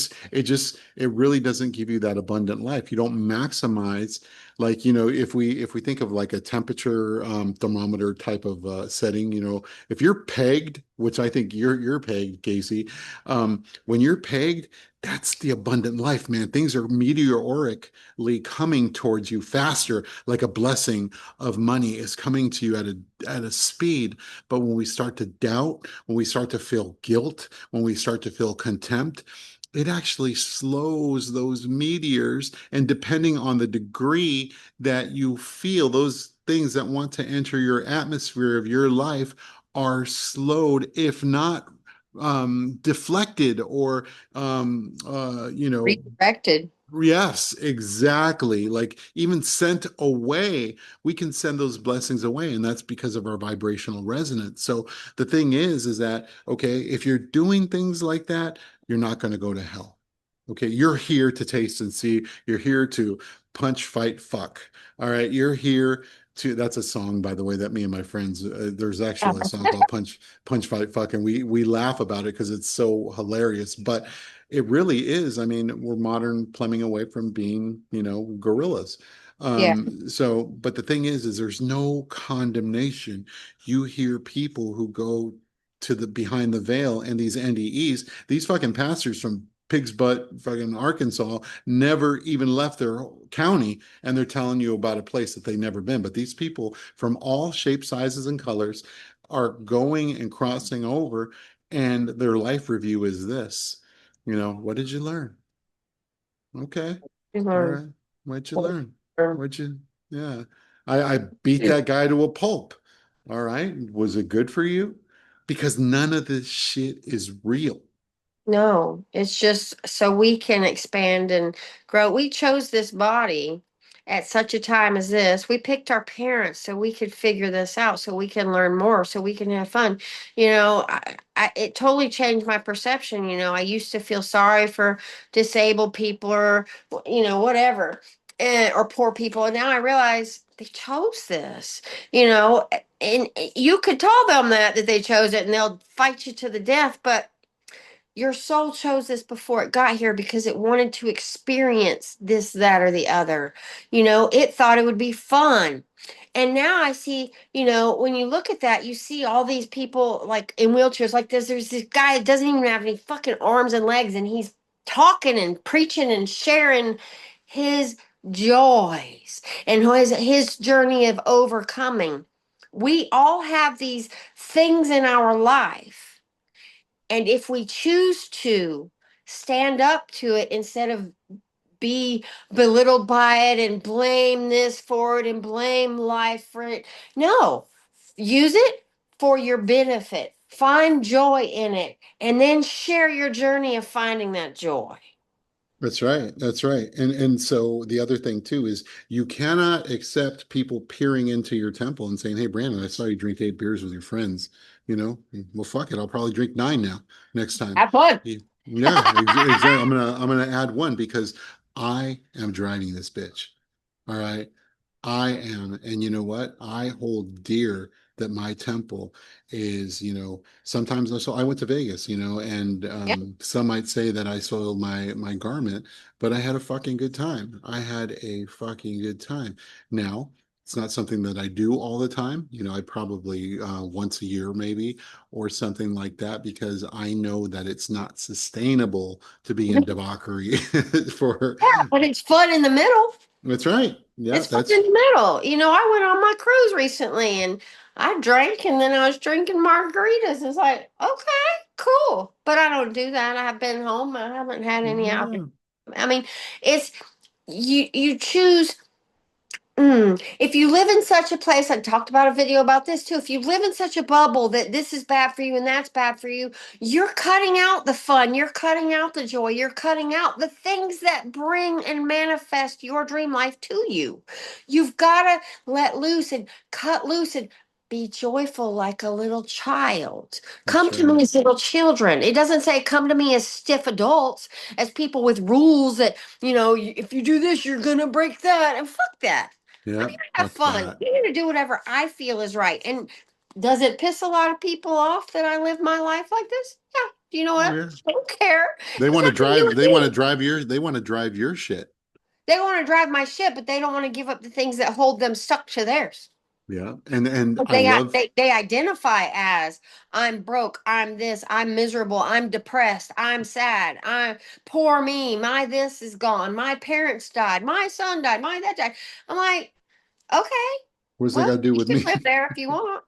S1: really doesn't give you that abundant life. You don't maximize, like, if we think of like a temperature thermometer type of setting, if you're pegged, which I think you're pegged, Casey, when you're pegged, that's the abundant life, man. Things are meteorically coming towards you faster, like a blessing of money is coming to you at a speed. But when we start to doubt, when we start to feel guilt, when we start to feel contempt, it actually slows those meteors. And depending on the degree that you feel, those things that want to enter your atmosphere of your life are slowed, if not deflected, or
S2: Redirected.
S1: yes, exactly. Like even sent away, we can send those blessings away, and that's because of our vibrational resonance. So the thing is that, okay, if you're doing things like that, you're not going to go to hell. Okay, you're here to taste and see. You're here to punch, fight, fuck. All right, you're here That's a song, by the way, that me and my friends, there's actually a song called Punch Fight Fuck, and we laugh about it because it's so hilarious. But it really is. I mean, we're modern plumbing away from being, gorillas.
S2: Yeah.
S1: So, but the thing is there's no condemnation. You hear people who go to the behind the veil and these NDEs, these fucking pastors from Pig's Butt, fucking Arkansas, never even left their county, and they're telling you about a place that they've never been. But these people from all shapes, sizes, and colors are going and crossing over, and their life review is this. What did you learn? Okay. All
S2: Mhm.
S1: right. What'd you learn? What'd you, yeah. I beat that guy to a pulp. All right. Was it good for you? Because none of this shit is real.
S2: No, it's just so we can expand and grow. We chose this body at such a time as this. We picked our parents so we could figure this out, so we can learn more, so we can have fun. It totally changed my perception. I used to feel sorry for disabled people or, whatever, or poor people. And now I realize they chose this, and you could tell them that they chose it and they'll fight you to the death, but your soul chose this before it got here because it wanted to experience this, that, or the other. It thought it would be fun. And now I see, when you look at that, you see all these people like in wheelchairs like this. There's this guy that doesn't even have any fucking arms and legs, and he's talking and preaching and sharing his joys and his journey of overcoming. We all have these things in our life, and if we choose to stand up to it instead of be belittled by it and blame this for it and blame life for it, no, use it for your benefit. Find joy in it and then share your journey of finding that joy.
S1: That's right. That's right. And so the other thing too is you cannot accept people peering into your temple and saying, "Hey, Brandon, I saw you drink 8 beers with your friends." Well, fuck it. I'll probably drink 9 now next time.
S2: Have fun.
S1: Yeah, exactly. I'm gonna add one because I am driving this bitch. All right. I am. And you know what? I hold dear that my temple is, sometimes so I went to Vegas, and
S2: Yeah.
S1: some might say that I soiled my garment, but I had a fucking good time. I had a fucking good time. Now, it's not something that I do all the time. I probably once a year maybe or something like that because I know that it's not sustainable to be in debauchery for
S2: Yeah, but it's fun in the middle.
S1: that's right. Yeah,
S2: It's fun in
S1: that's
S2: the middle. I went on my cruise recently and I drank and then I was drinking margaritas. It's like, okay, cool. But I don't do that. I've been home. I haven't had any out.
S1: yeah.
S2: I mean, it's you choose. If you live in such a place, I talked about a video about this too. If you live in such a bubble that this is bad for you and that's bad for you, you're cutting out the fun, you're cutting out the joy, you're cutting out the things that bring and manifest your dream life to you. You've got to let loose and cut loose and be joyful like a little child. Come
S1: That's
S2: to me
S1: right.
S2: as little children. It doesn't say come to me as stiff adults, as people with rules that, if you do this, you're going to break that. And fuck that. I'm
S1: Yeah,
S2: here to have
S1: fuck
S2: fun.
S1: that.
S2: I'm here to do whatever I feel is right. And does it piss a lot of people off that I live my life like this? Yeah. Do you know
S1: Oh
S2: what?
S1: yeah.
S2: I don't care.
S1: They
S2: It's
S1: want to
S2: up to you
S1: drive,
S2: and
S1: they want to
S2: me.
S1: drive your, they want to drive your shit.
S2: They want to drive my ship, but they don't want to give up the things that hold them stuck to theirs.
S1: Yeah. And
S2: But
S1: I love
S2: they identify as I'm broke, I'm this, I'm miserable, I'm depressed, I'm sad, I'm poor me, my this is gone, my parents died, my son died, my that died. I'm like, okay,
S1: what's that
S2: well,
S1: got to do
S2: you
S1: with
S2: can
S1: me?
S2: live there if you want.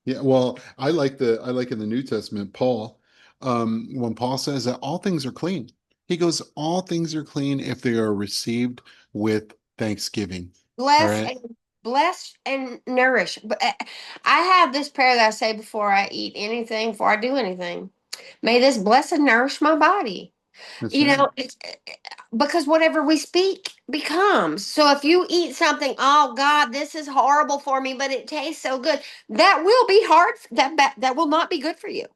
S1: Yeah, well, I like in the New Testament, Paul, when Paul says that all things are clean. He goes, all things are clean if they are received with thanksgiving. All
S2: Bless
S1: right.
S2: and bless and nourish. But I have this prayer that I say before I eat anything, before I do anything. May this bless and nourish my body.
S1: That's right.
S2: It's because whatever we speak becomes. So if you eat something, oh God, this is horrible for me, but it tastes so good, that will be hard. That will not be good for you.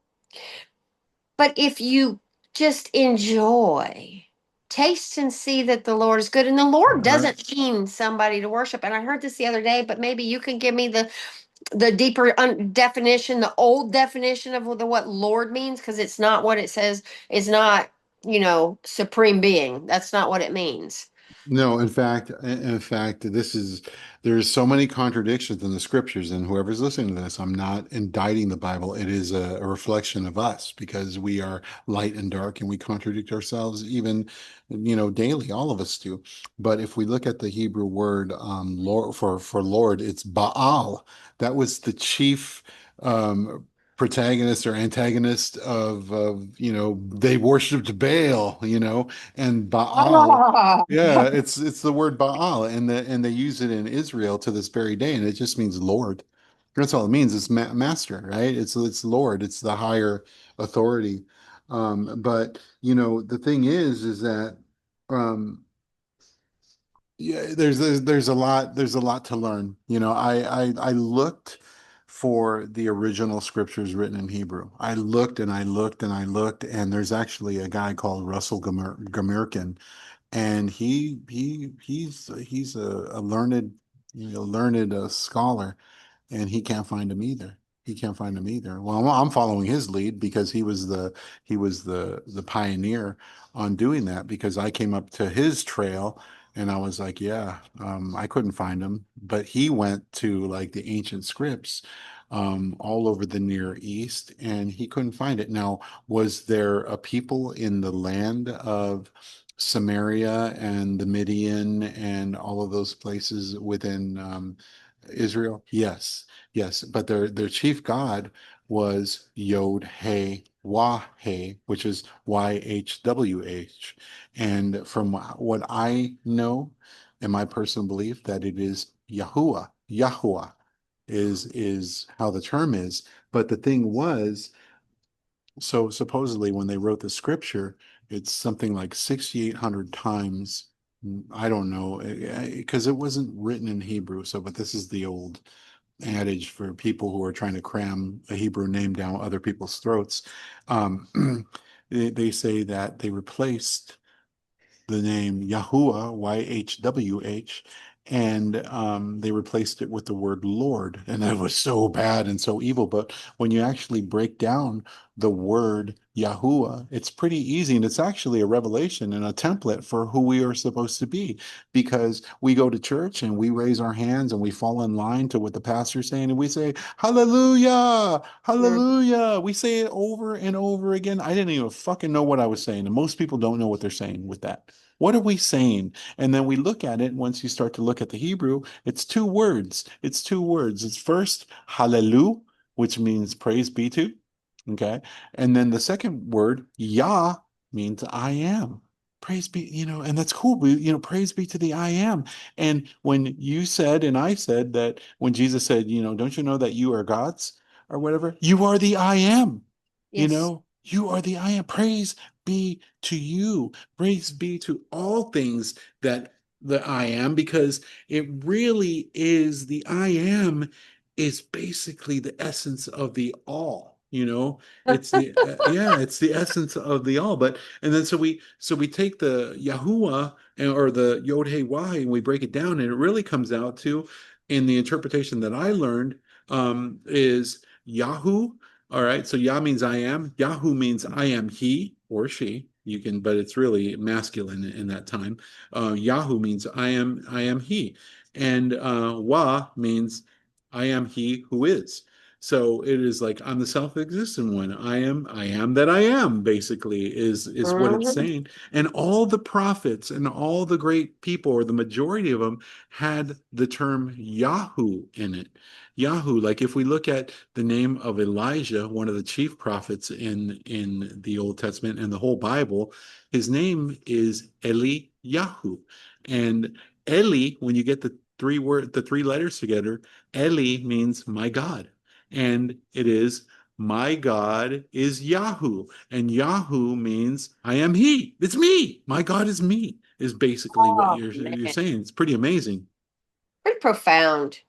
S2: But if you just enjoy. taste and see that the Lord is good. And the Lord
S1: Uh,
S2: doesn't mean somebody to worship. And I heard this the other day, but maybe you can give me the deeper definition, the old definition of what Lord means, because it's not what it says. It's not, supreme being. That's not what it means.
S1: No, in fact, there's so many contradictions in the scriptures, and whoever's listening to this, I'm not indicting the Bible. It is a reflection of us because we are light and dark, and we contradict ourselves even, daily. All of us do. But if we look at the Hebrew word, Lord, for Lord, it's Baal. That was the chief protagonist or antagonist of they worshipped Baal, and Baal.
S2: Ah.
S1: Yeah, it's the word Baal, and they use it in Israel to this very day, and it just means Lord. That's all it means. It's master, right? It's Lord. It's the higher authority. But the thing is that um, yeah, there's a lot to learn. I looked for the original scriptures written in Hebrew. I looked and I looked and I looked, and there's actually a guy called Russell Gamirkin, and he's a learned scholar, and he can't find him either. He can't find him either. Well, I'm following his lead because he was the pioneer on doing that, because I came up to his trail and I was like, yeah, I couldn't find him, but he went to like the ancient scripts all over the Near East, and he couldn't find it. Now, was there a people in the land of Samaria and the Midian and all of those places within Israel? Yes, yes, but their chief god was Yod He Wah He, which is YHWH. And from what I know, and my personal belief, that it is Yahuwah. Yahuwah is how the term is. But the thing was, so supposedly when they wrote the scripture, it's something like 6,800 times. I don't know, because it wasn't written in Hebrew. So, but this is the old adage for people who are trying to cram a Hebrew name down other people's throats. Um, they say that they replaced the name Yahuwah, YHWH, and they replaced it with the word Lord. And that was so bad and so evil. But when you actually break down the word Yahuwah, it's pretty easy. And it's actually a revelation and a template for who we are supposed to be, because we go to church and we raise our hands and we fall in line to what the pastor's saying, and we say, Hallelujah,
S2: Mhm.
S1: Hallelujah. We say it over and over again. I didn't even fucking know what I was saying. And most people don't know what they're saying with that. What are we saying? And then we look at it. Once you start to look at the Hebrew, it's two words. It's two words. It's first hallelu, which means praise be to. Okay. And then the second word, Yah, means I am. Praise be, and that's cool. Praise be to the I am. And when you said, and I said that when Jesus said, don't you know that you are God's or whatever, you are the I am.
S2: Yes.
S1: You are the I am. Praise be to you. Praise be to all things that the I am, because it really is the I am is basically the essence of the all. It's it's the essence of the all. But and then so we take the Yahuwah or the Yod Hey Wah, and we break it down, and it really comes out to, in the interpretation that I learned, is Yahoo. All right, so Yah means I am. Yahoo means I am he or she. You can, but it's really masculine in that time. Yahoo means I am he, and Wah means I am he who is. So it is like I'm the self-existent one. I am that I am, basically, is what it's
S2: Mhm.
S1: saying. And all the prophets and all the great people, or the majority of them, had the term Yahoo in it. Yahoo, like if we look at the name of Elijah, one of the chief prophets in the Old Testament and the whole Bible, his name is Eliyahu. And Eli, when you get the three letters together, Eli means my God. And it is my God is Yahoo. And Yahoo means I am he. It's me. My God is me, is basically what
S2: Oh
S1: you're
S2: man,
S1: saying. It's pretty amazing.
S2: pretty profound.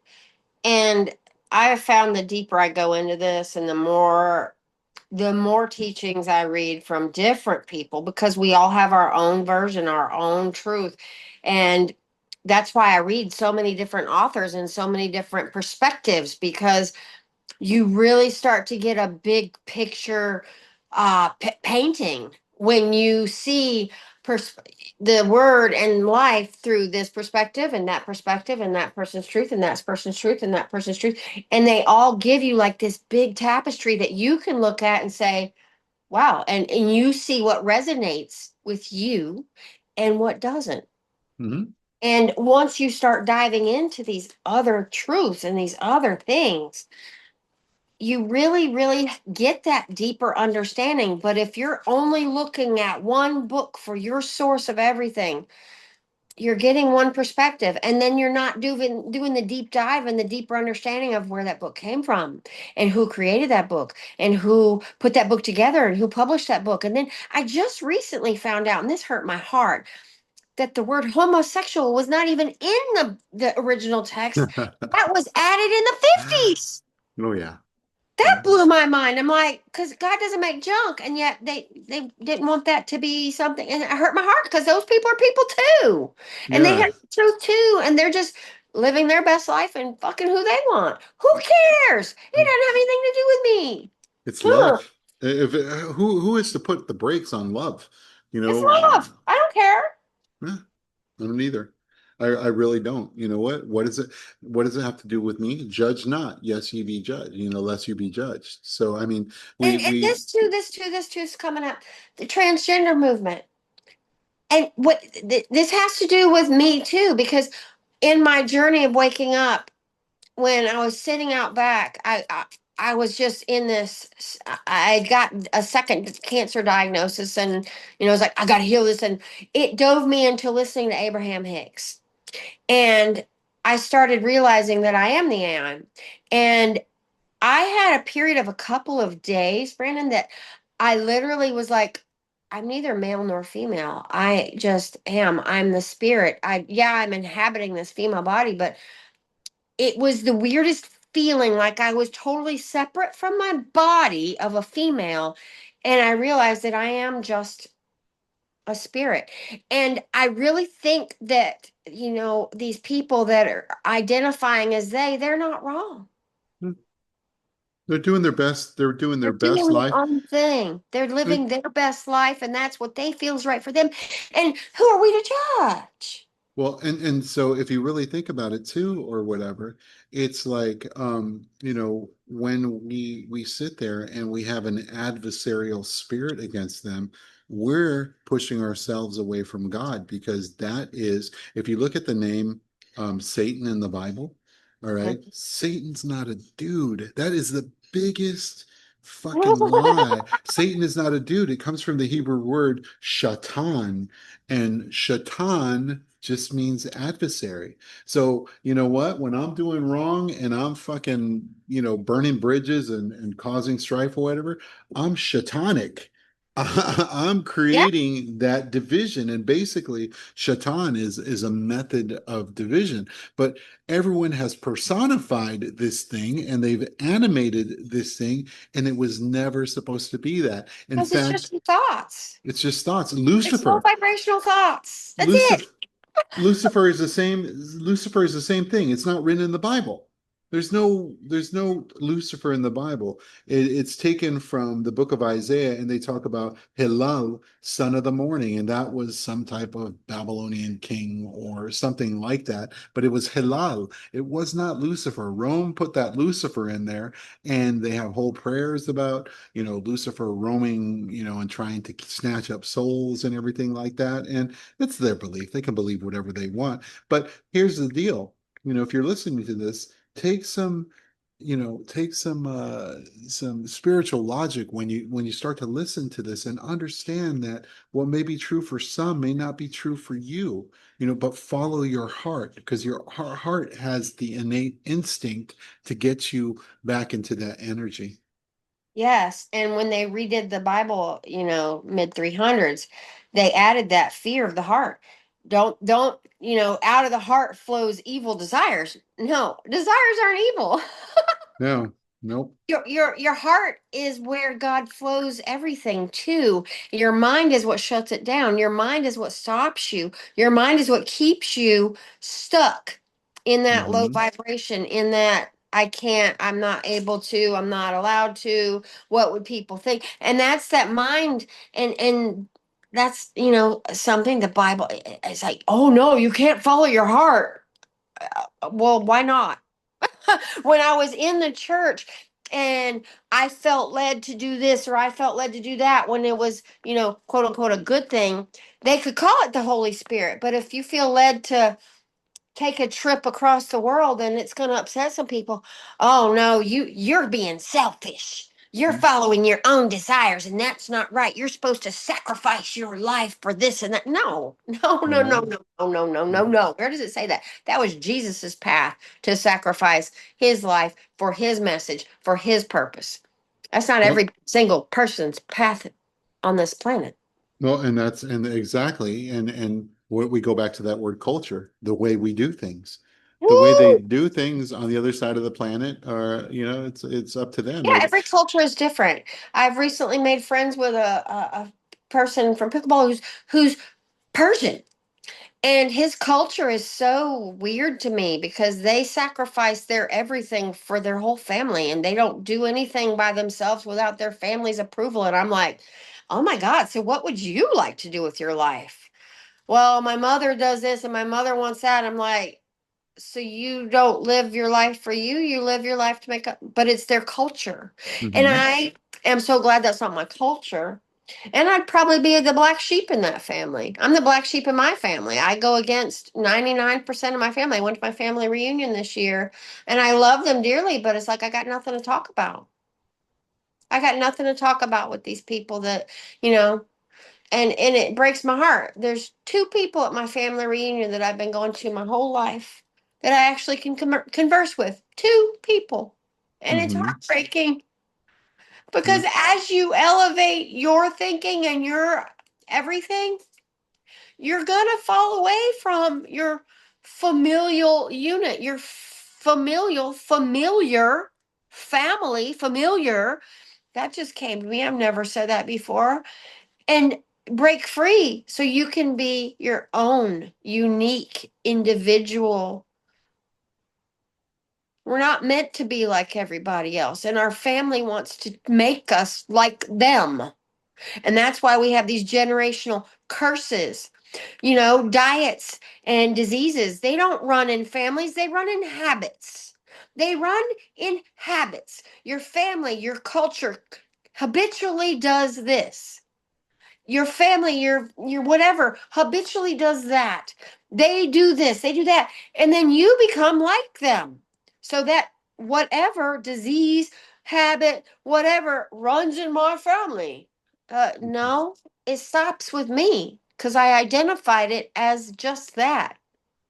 S2: And I have found the deeper I go into this, and the more the more teachings I read from different people, because we all have our own version, our own truth. And that's why I read so many different authors and so many different perspectives, because you really start to get a big picture painting when you see pers- the word and life through this perspective and that person's truth and that person's truth and that person's truth, and they all give you like this big tapestry that you can look at and say, wow, and you see what resonates with you and what doesn't.
S1: Mhm.
S2: And once you start diving into these other truths and these other things, you really, really get that deeper understanding. But if you're only looking at one book for your source of everything, you're getting one perspective, and then you're not doing the deep dive and the deeper understanding of where that book came from and who created that book and who put that book together and who published that book. And then I just recently found out, and this hurt my heart, that the word homosexual was not even in the original text. That was added in the 50s.
S1: Oh yeah.
S2: That
S1: Yeah.
S2: blew my mind. I'm like, because God doesn't make junk, and yet they didn't want that to be something, and it hurt my heart because those people are people too, and they
S1: Yeah.
S2: have the truth too, and they're just living their best life and fucking who they want. Who cares? It doesn't have anything to do with me.
S1: It's
S2: Huh.
S1: love. If who is to put the brakes on love? You
S2: It's
S1: know,
S2: love. I don't care.
S1: eh, I don't either. I really don't. You know what? What does it have to do with me? Judge not, yes, ye be judged, lest you be judged. So I mean,
S2: And
S1: we
S2: this too is coming up. The transgender movement. And what this has to do with me too, because in my journey of waking up, when I was sitting out back, I was just in this. I got a second cancer diagnosis, and I was like, I got to heal this, and it dove me into listening to Abraham Hicks, and I started realizing that I am the I am, and I had a period of a couple of days, Brandon, that I literally was like, I'm neither male nor female. I just am. I'm the spirit. Yeah, I'm inhabiting this female body, but it was the weirdest feeling, like I was totally separate from my body of a female, and I realized that I am just a spirit. And I really think that these people that are identifying as they're not wrong.
S1: they're doing their best. They're doing
S2: They're
S1: their best
S2: doing their
S1: life.
S2: own thing. They're
S1: I mean,
S2: living their best life, and that's what they feels right for them. And who are we to judge?
S1: well, and so if you really think about it too, or whatever, it's like when we sit there and we have an adversarial spirit against them, we're pushing ourselves away from God, because that is, if you look at the name Satan in the Bible, all right, Satan's not a dude. That is the biggest fucking lie. Satan is not a dude. It comes from the Hebrew word shatan, and shaitan just means adversary. So, you know what? When I'm doing wrong and I'm fucking, burning bridges and causing strife or whatever, I'm shatanic. I'm
S2: Yeah,
S1: creating that division. And basically, shaitan is a method of division. But everyone has personified this thing and they've animated this thing, and it was never supposed to be that. In
S2: because it's just
S1: fact,
S2: your thoughts.
S1: it's just thoughts.
S2: It's low vibrational thoughts. That's it.
S1: Lucifer, Lucifer is the same. Lucifer is the same thing. It's not written in the Bible. There's no Lucifer in the Bible. It's taken from the book of Isaiah, and they talk about Hillel, son of the morning, and that was some type of Babylonian king or something like that. But it was Hillel. It was not Lucifer. Rome put that Lucifer in there, and they have whole prayers about Lucifer roaming, and trying to snatch up souls and everything like that. And it's their belief. They can believe whatever they want. But here's the deal. If you're listening to this, take some, take some spiritual logic when you start to listen to this, and understand that what may be true for some may not be true for you. But follow your heart, because your heart has the innate instinct to get you back into that energy.
S2: Yes, and when they redid the Bible, mid 300s, they added that fear of the heart. Don't, out of the heart flows evil desires. No, desires aren't evil.
S1: No. Nope.
S2: Your heart is where God flows everything to. Your mind is what shuts it down. Your mind is what stops you. Your mind is what keeps you stuck in that low
S1: Hmm.
S2: vibration, in that I can't, I'm not able to, I'm not allowed to. What would people think? And that's that mind, and that's, something the Bible is like, oh no, you can't follow your heart. Well, why not? When I was in the church and I felt led to do this or I felt led to do that, when it was, quote unquote, a good thing, they could call it the Holy Spirit. But if you feel led to take a trip across the world and it's going to upset some people, oh no, you're being selfish. You're following your own desires, and that's not right. You're supposed to sacrifice your life for this and that. No, no, no, no,
S1: No.
S2: no, no, no, no, no,
S1: No.
S2: no. Where does it say that? That was Jesus's path to sacrifice his life for his message, for his purpose. That's not
S1: Well,
S2: every single person's path on this planet.
S1: well, and exactly, and what we go back to that word culture, the way we do things, the way they
S2: Woo!
S1: do things on the other side of the planet, are, it's up to them.
S2: Yeah, every culture is different. I've recently made friends with a person from pickleball who's Persian, and his culture is so weird to me because they sacrifice their everything for their whole family, and they don't do anything by themselves without their family's approval. And I'm like, oh my God, so what would you like to do with your life? Well, my mother does this and my mother wants that. I'm like, so you don't live your life for you, you live your life to make up, but it's their culture. And
S1: Hmm.
S2: I am so glad that's not my culture. And I'd probably be the black sheep in that family. I'm the black sheep in my family. I go against 99% of my family. I went to my family reunion this year and I love them dearly, but it's like I got nothing to talk about. I got nothing to talk about with these people that, you know, and it breaks my heart. There's two people at my family reunion that I've been going to my whole life that I actually can converse with. Two people. And it's
S1: Hmm.
S2: heartbreaking
S1: Yeah.
S2: because as you elevate your thinking and your everything, you're going to fall away from your familial unit, your familiar family, familiar. That just came to me. I've never said that before. And break free so you can be your own unique individual. We're not meant to be like everybody else, and our family wants to make us like them. And that's why we have these generational curses. Diets and diseases, they don't run in families, they run in habits. They run in habits. Your family, your culture habitually does this. Your family, your whatever habitually does that. They do this, they do that, and then you become like them. So that whatever disease, habit, whatever runs in my family, no, it stops with me because I identified it as just that,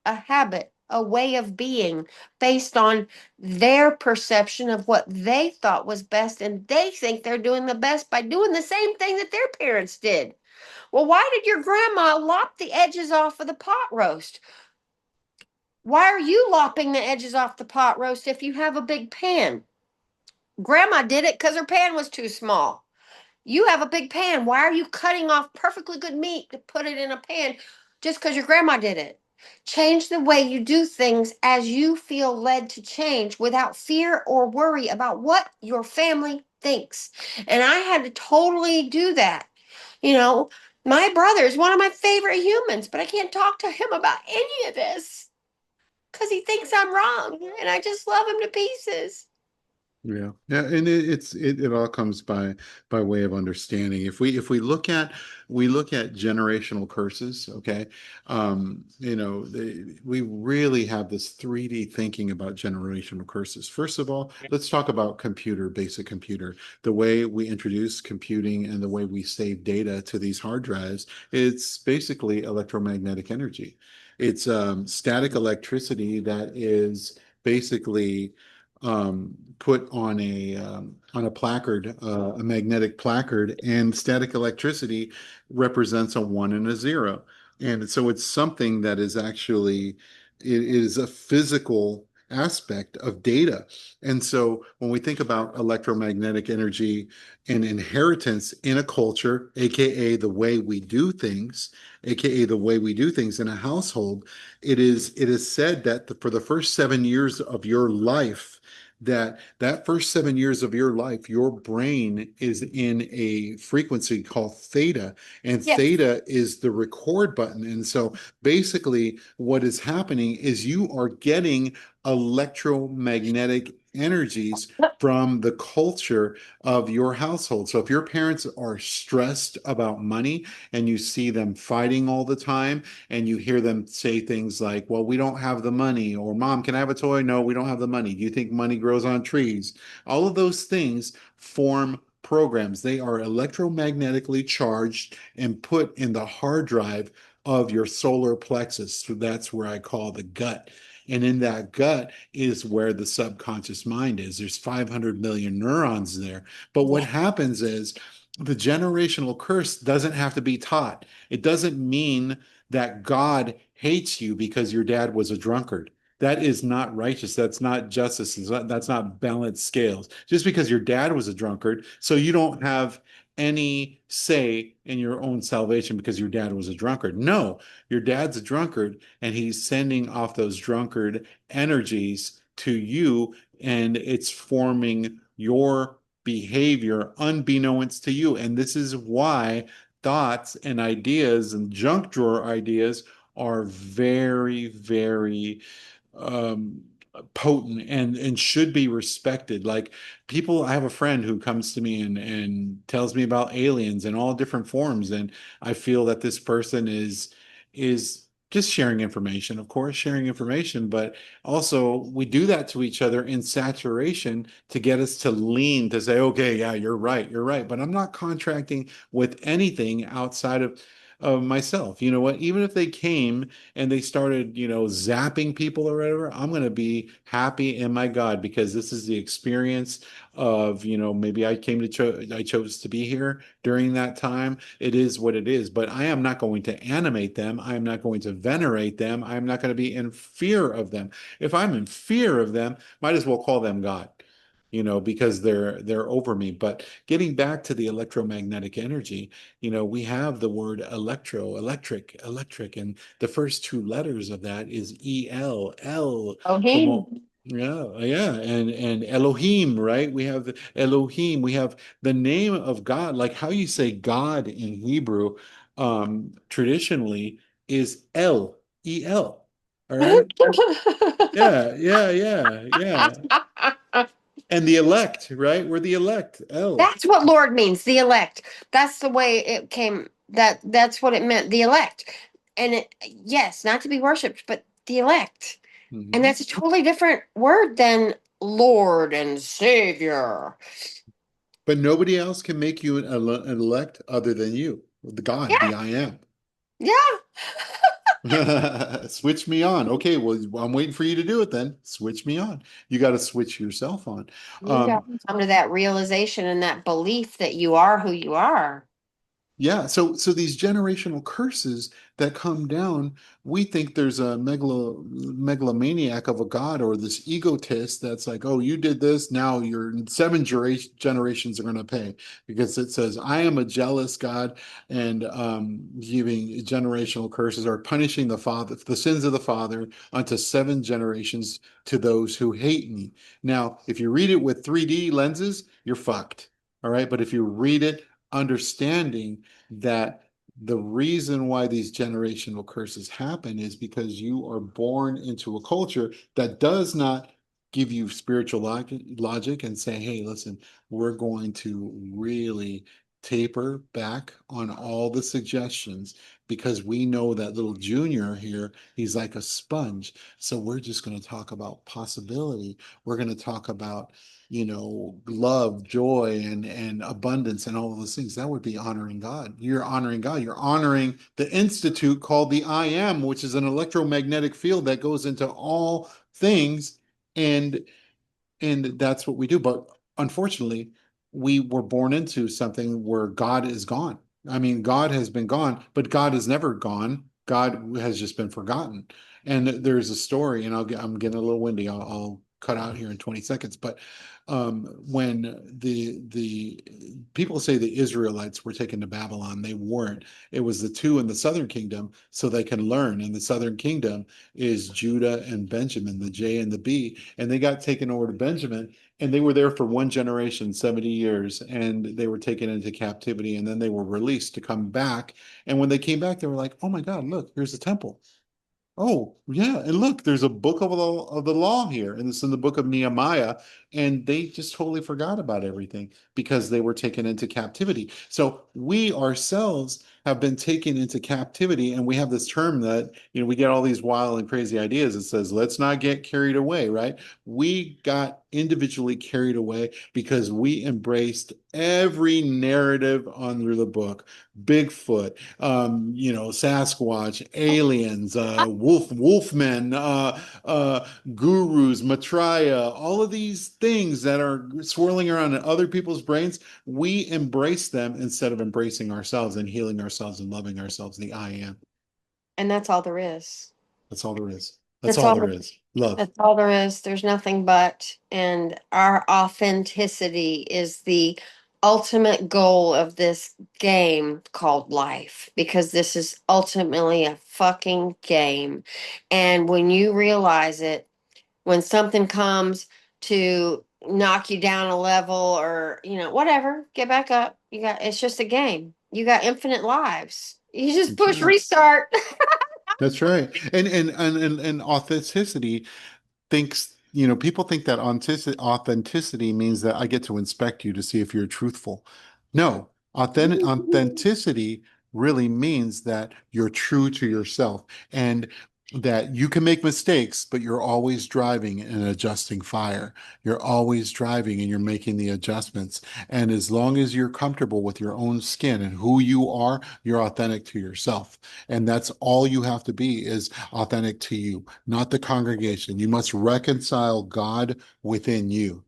S2: a habit, a way of being based on their perception of what they thought was best, and they think they're doing the best by doing the same thing that their parents did. Well, why did your grandma lop the edges off of the pot roast? Why are you lopping the edges off the pot roast if you have a big pan? Grandma did it because her pan was too small. You have a big pan. Why are you cutting off perfectly good meat to put it in a pan just because your grandma did it? Change the way you do things as you feel led to change without fear or worry about what your family thinks. And I had to totally do that. You know, my brother is one of my favorite humans, but I can't talk to him about any of this because he thinks I'm wrong. And I just love him to pieces.
S1: Yeah, yeah, and it all comes by way of understanding. If we look at generational curses, okay, we really have this 3D thinking about generational curses. First of all, let's talk about basic computer. The way we introduce computing and the way we save data to these hard drives, it's basically electromagnetic energy. It's static electricity that is basically put on a placard, a magnetic placard, and static electricity represents a one and a zero. And so it's something that is actually, it is a physical aspect of data. And so when we think about electromagnetic energy and inheritance in a culture, aka the way we do things, aka the way we do things in a household, it is said that for the first 7 years of your life, that first 7 years of your life, your brain is in a frequency called theta, and
S2: Yes.
S1: theta is the record button. And so basically, what is happening is you are getting electromagnetic energies from the culture of your household. So if your parents are stressed about money and you see them fighting all the time and you hear them say things like, well, we don't have the money, or mom, can I have a toy? No, we don't have the money. Do you think money grows on trees? All of those things form programs. They are electromagnetically charged and put in the hard drive of your solar plexus. So that's where I call the gut. And in that gut is where the subconscious mind is. There's 500 million neurons there. But what
S2: Yeah.
S1: happens is the generational curse doesn't have to be taught. It doesn't mean that God hates you because your dad was a drunkard. That is not righteous. That's not justice. That's not balanced scales. Just because your dad was a drunkard, so you don't have any say in your own salvation because your dad was a drunkard. No, your dad's a drunkard and he's sending off those drunkard energies to you, and it's forming your behavior unbeknownst to you. And this is why thoughts and ideas and junk drawer ideas are very, very um, potent and should be respected. Like people, I have a friend who comes to me and tells me about aliens in all different forms, and I feel that this person is just sharing information, of course, sharing information, but also we do that to each other in saturation to get us to lean to say, okay, yeah, you're right. But I'm not contracting with anything outside of myself. You know what? Even if they came and they started, zapping people or whatever, I'm going to be happy in my God because this is the experience of, maybe I chose to be here during that time. It is what it is, but I am not going to animate them. I am not going to venerate them. I'm not going to be in fear of them. If I'm in fear of them, might as well call them God. Because they're over me. But getting back to the electromagnetic energy, we have the word electric, and the first two letters of that is El, El,
S2: Okay.
S1: como, yeah, and Elohim, right? We have the Elohim, we have the name of God, like how you say God in Hebrew, traditionally is El. All right. Yeah, yeah, yeah, yeah. And the elect, right? We're the elect, El.
S2: That's what Lord means, the elect. That's the way it came. That's what it meant, the elect. And it, yes, not to be worshipped, but the elect. And
S1: Mhm.
S2: that's a totally different word than Lord and Savior.
S1: But nobody else can make you an elect other than you, the God,
S2: Yeah,
S1: the I am.
S2: yeah.
S1: Switch me on. Okay, well, I'm waiting for you to do it then. Switch me on. You got to switch yourself on.
S2: You got
S1: Um,
S2: to come to that realization and that belief that you are who you are.
S1: Yeah, so these generational curses that come down, we think there's a megalomaniac of a god or this egotist that's like, oh, you did this, now your seven generations are going to pay because it says, I am a jealous God, and giving generational curses or punishing the sins of the father unto seven generations to those who hate me. Now, if you read it with 3D lenses, you're fucked. All right, but if you read it understanding that the reason why these generational curses happen is because you are born into a culture that does not give you spiritual logic and say, hey, listen, we're going to really taper back on all the suggestions because we know that little junior here, he's like a sponge. So we're just going to talk about possibility. We're going to talk about love, joy, and abundance, and all of those things. That would be honoring God. You're honoring God. You're honoring the institute called the I Am, which is an electromagnetic field that goes into all things, and that's what we do. But unfortunately, we were born into something where God is gone. I mean, God has been gone, but God is never gone. God has just been forgotten. And there's a story, and I'm getting a little windy. I'll cut out here in 20 seconds. But when the people say the Israelites were taken to Babylon, they weren't. It was the two in the southern kingdom, so they can learn. And the southern kingdom is Judah and Benjamin, the J and the B, and they got taken over to Benjamin. And they were there for one generation, 70 years, and they were taken into captivity, and then they were released to come back. And when they came back, they were like, "Oh my God, look, here's the temple. Oh, yeah. And look, there's a book of the law here, and it's in the book of Nehemiah. And they just totally forgot about everything because they were taken into captivity. So we ourselves have been taken into captivity, and we have this term that, we get all these wild and crazy ideas. It says, let's not get carried away, right? We got individually carried away because we embraced every narrative under the book. Bigfoot, Sasquatch, aliens, wolfmen, gurus, Maitreya, all of these things that are swirling around in other people's brains, we embrace them instead of embracing ourselves and healing ourselves and loving ourselves, the I am.
S2: And that's all there is.
S1: That's all there is. That's
S2: That's
S1: all
S2: all.
S1: there is. Love.
S2: That's all there is. There's nothing but. And our authenticity is the ultimate goal of this game called life, because this is ultimately a fucking game. And when you realize it, when something comes to knock you down a level or, whatever, get back up. It's just a game. You got infinite lives. You just
S1: That's
S2: push
S1: right.
S2: restart.
S1: That's right. And authenticity thinks, people think that authenticity means that I get to inspect you to see if you're truthful. No, authenticity really means that you're true to yourself and that you can make mistakes, but you're always driving and adjusting fire. You're always driving and you're making the adjustments. And as long as you're comfortable with your own skin and who you are, you're authentic to yourself. And that's all you have to be is authentic to you, not the congregation. You must reconcile God within you.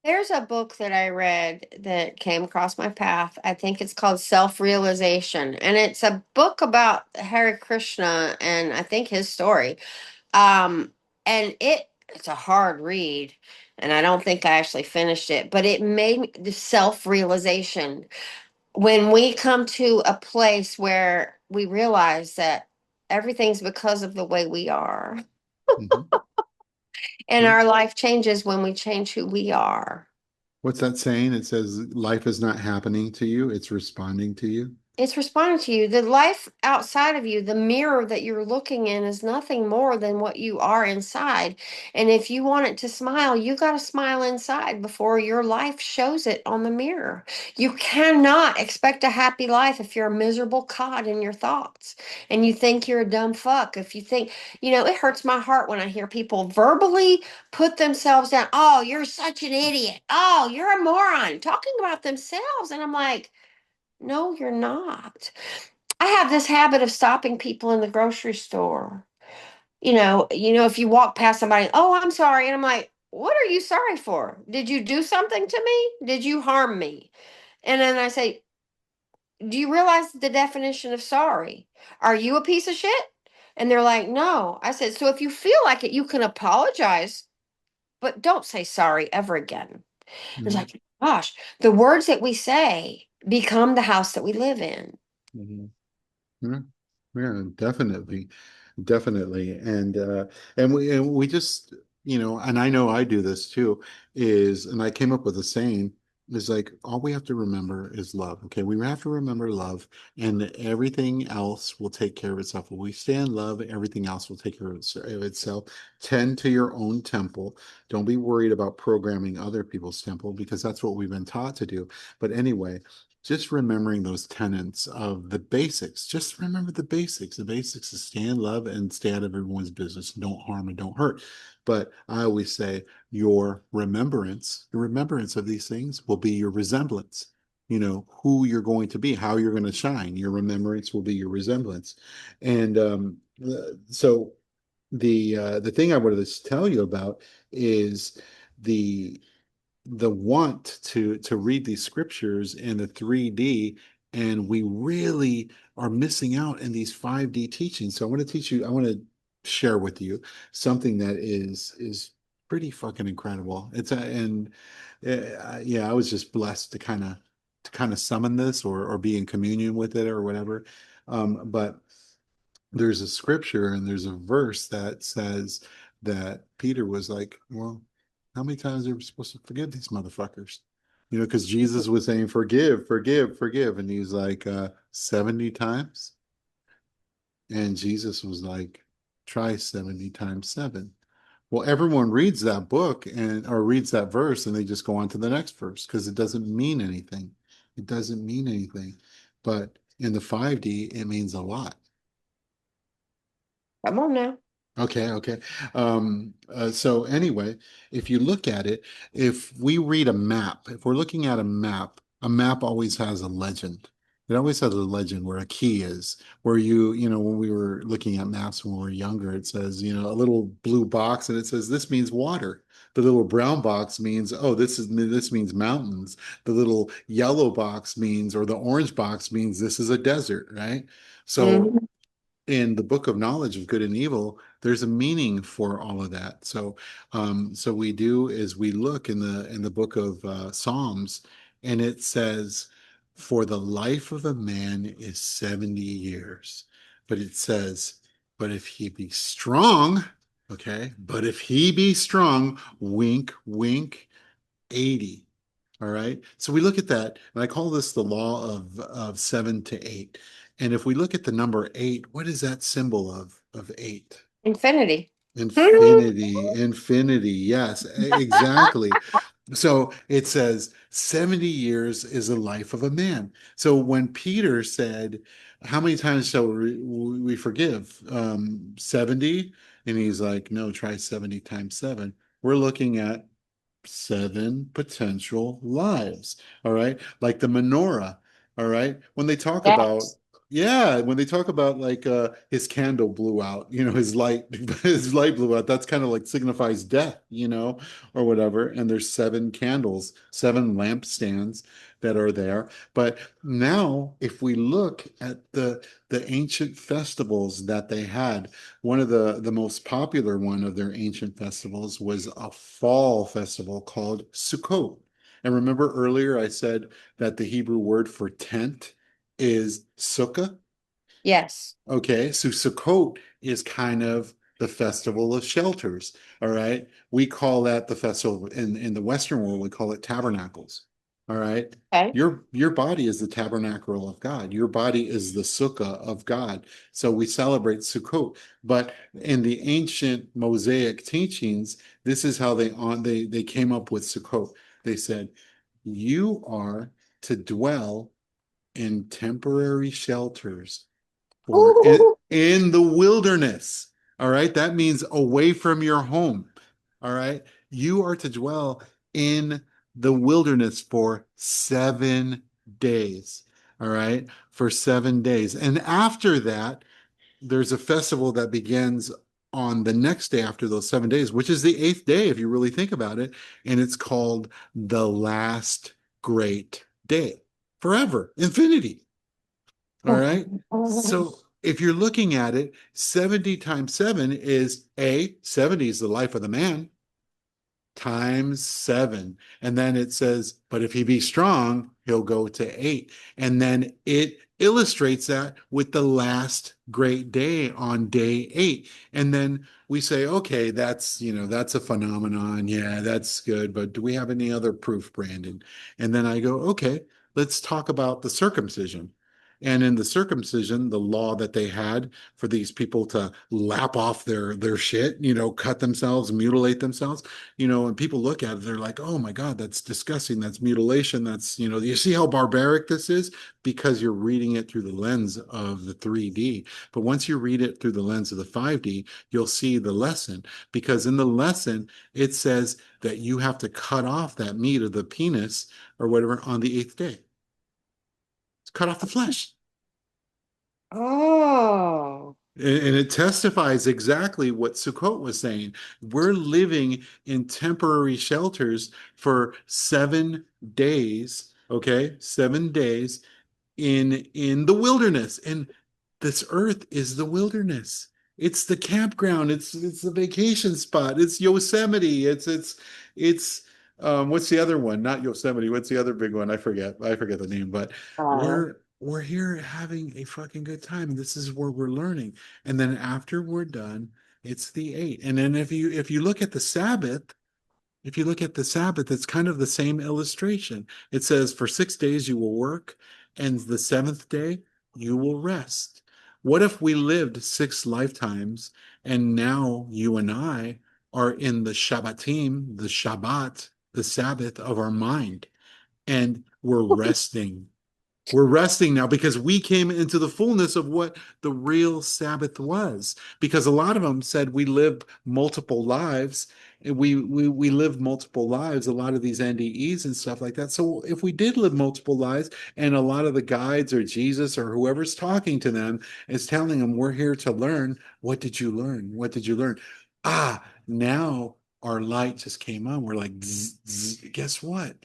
S2: There's a book that I read that came across my path. I think it's called Self-Realization. And it's a book about Hare Krishna and I think his story. Um, and it's a hard read. And I don't think I actually finished it, but it made me the self-realization. When we come to a place where we realize that everything's because of the way we are,
S1: Mhm.
S2: and
S1: Yeah.
S2: our life changes when we change who we are.
S1: What's that saying? It says life is not happening to you, it's responding to you.
S2: It's responding to you. The life outside of you, the mirror that you're looking in, is nothing more than what you are inside. And if you want it to smile, you got to smile inside before your life shows it on the mirror. You cannot expect a happy life if you're a miserable cod in your thoughts and you think you're a dumb fuck. If you think, it hurts my heart when I hear people verbally put themselves down. Oh, you're such an idiot. Oh, you're a moron, talking about themselves. And I'm like, no, you're not. I have this habit of stopping people in the grocery store. If you walk past somebody, oh, I'm sorry. And I'm like, what are you sorry for? Did you do something to me? Did you harm me? And then I say, do you realize the definition of sorry? Are you a piece of shit? And they're like, no. I said, so if you feel like it, you can apologize, but don't say sorry ever again. It's
S1: Mhm.
S2: like, gosh, the words that we say become the house that we live in.
S1: Mhm. Yeah, yeah, definitely. Definitely. And we just, and I know I do this too, and I came up with a saying, is like all we have to remember is love. Okay. We have to remember love and everything else will take care of itself. When we stay in love, everything else will take care of itself. Tend to your own temple. Don't be worried about programming other people's temple because that's what we've been taught to do. But anyway, just remembering those tenets of the basics. Just remember the basics. The basics is stay in love and stay out of everyone's business. Don't harm and don't hurt. But I always say your remembrance of these things will be your resemblance. Who you're going to be, how you're going to shine. Your remembrance will be your resemblance. And so the thing I wanted to tell you about is the want to read these scriptures in the 3D And we really are missing out in these 5D teachings. So I want to teach you, I want to share with you something that is pretty fucking incredible. It's a, and yeah, I was just blessed to kind of summon this or be in communion with it or whatever. But there's a scripture and there's a verse that says that Peter was like, well, how many times are we supposed to forgive these motherfuckers? You know, because Jesus was saying, forgive, forgive, forgive. And he's like, 70 times. And Jesus was like, try 70 times seven. Well, everyone reads that book and or reads that verse and they just go on to the next verse because it doesn't mean anything. It doesn't mean anything. But in the 5D, it means a lot.
S2: Come on now.
S1: Okay, okay. So anyway, if you look at it, if we read a map, if we're looking at a map always has a legend. It always has a legend where a key is, where you know, when we were looking at maps when we were younger, it says, you know, a little blue box and it says this means water. The little brown box means, oh, this means mountains. The little yellow box means, or the orange box means this is a desert, right? So
S2: Mhm.
S1: in the book of knowledge of good and evil, there's a meaning for all of that. So, so we do is we look in the book of Psalms, and it says, "For the life of a man is 70 years," but it says, "But if he be strong, okay, but if he be strong, wink, wink, 80." All right. So we look at that, and I call this the law of 7 to 8. And if we look at the number eight, what is that symbol of eight?
S2: Infinity.
S1: Infinity, infinity. Yes, exactly. So it says 70 years is the life of a man. So when Peter said, how many times shall we forgive? 70? And he's like, no, try 70 times seven. We're looking at seven potential lives. All right. Like the menorah. All right. When they talk about,
S2: Yes.
S1: yeah, when they talk about like his candle blew out, you know, his light, his light blew out. That's kind of like signifies death, you know, or whatever. And there's seven candles, seven lampstands that are there. But now, if we look at the ancient festivals that they had, one of the most popular one of their ancient festivals was a fall festival called Sukkot. And remember earlier I said that the Hebrew word for tent is sukkah.
S2: Yes.
S1: Okay, so Sukkot is kind of the festival of shelters. All right, we call that the festival in the Western world. We call it tabernacles. All right,
S2: Okay.
S1: your body is the tabernacle of God. Your body is the sukkah of God. So we celebrate Sukkot. But in the ancient Mosaic teachings, this is how they came up with Sukkot. They said, "You are to dwell in temporary shelters for
S2: Ooh,
S1: in the wilderness." All right. That means away from your home. All right. You are to dwell in the wilderness for 7 days. All right. For 7 days. And after that, there's a festival that begins on the next day after those 7 days, which is the eighth day, if you really think about it. And it's called the last great day forever, infinity. All right. So if you're looking at it, 70 times seven is 70 is the life of the man times seven. And then it says, but if he be strong, he'll go to eight. And then it illustrates that with the last great day on day eight. And then we say, okay, that's, you know, that's a phenomenon. Yeah, that's good. But do we have any other proof, Brandon? And then I go, okay, let's talk about the circumcision. And in the circumcision, the law that they had for these people to lap off their shit, you know, cut themselves, mutilate themselves, you know, and people look at it, they're like, oh my God, that's disgusting. That's mutilation. That's, you know, you see how barbaric this is because you're reading it through the lens of the 3D. But once you read it through the lens of the 5D, you'll see the lesson because in the lesson, it says that you have to cut off that meat of the penis or whatever on the eighth day. It's cut off the flesh.
S2: oh.
S1: And it testifies exactly what Sukkot was saying. We're living in temporary shelters for 7 days, okay? 7 days in the wilderness. And this earth is the wilderness. It's the campground. It's the vacation spot. It's Yosemite. It's what's the other one? Not Yosemite. What's the other big one? I forget. I forget the name, but
S2: Uh,
S1: we're here having a fucking good time. And this is where we're learning. And then after we're done, it's the eight. And then if you look at the Sabbath, if you look at the Sabbath, it's kind of the same illustration. It says, for 6 days you will work, and the seventh day you will rest. What if we lived six lifetimes and now you and I are in the Shabbatim, the Shabbat, the Sabbath of our mind, and we're resting. We're resting now because we came into the fullness of what the real Sabbath was. Because a lot of them said we live multiple lives. And we live multiple lives, a lot of these NDEs and stuff like that. So if we did live multiple lives, and a lot of the guides or Jesus or whoever's talking to them is telling them, we're here to learn. What did you learn? What did you learn? Ah, now our light just came on. We're like, zzz, zzz. Guess what?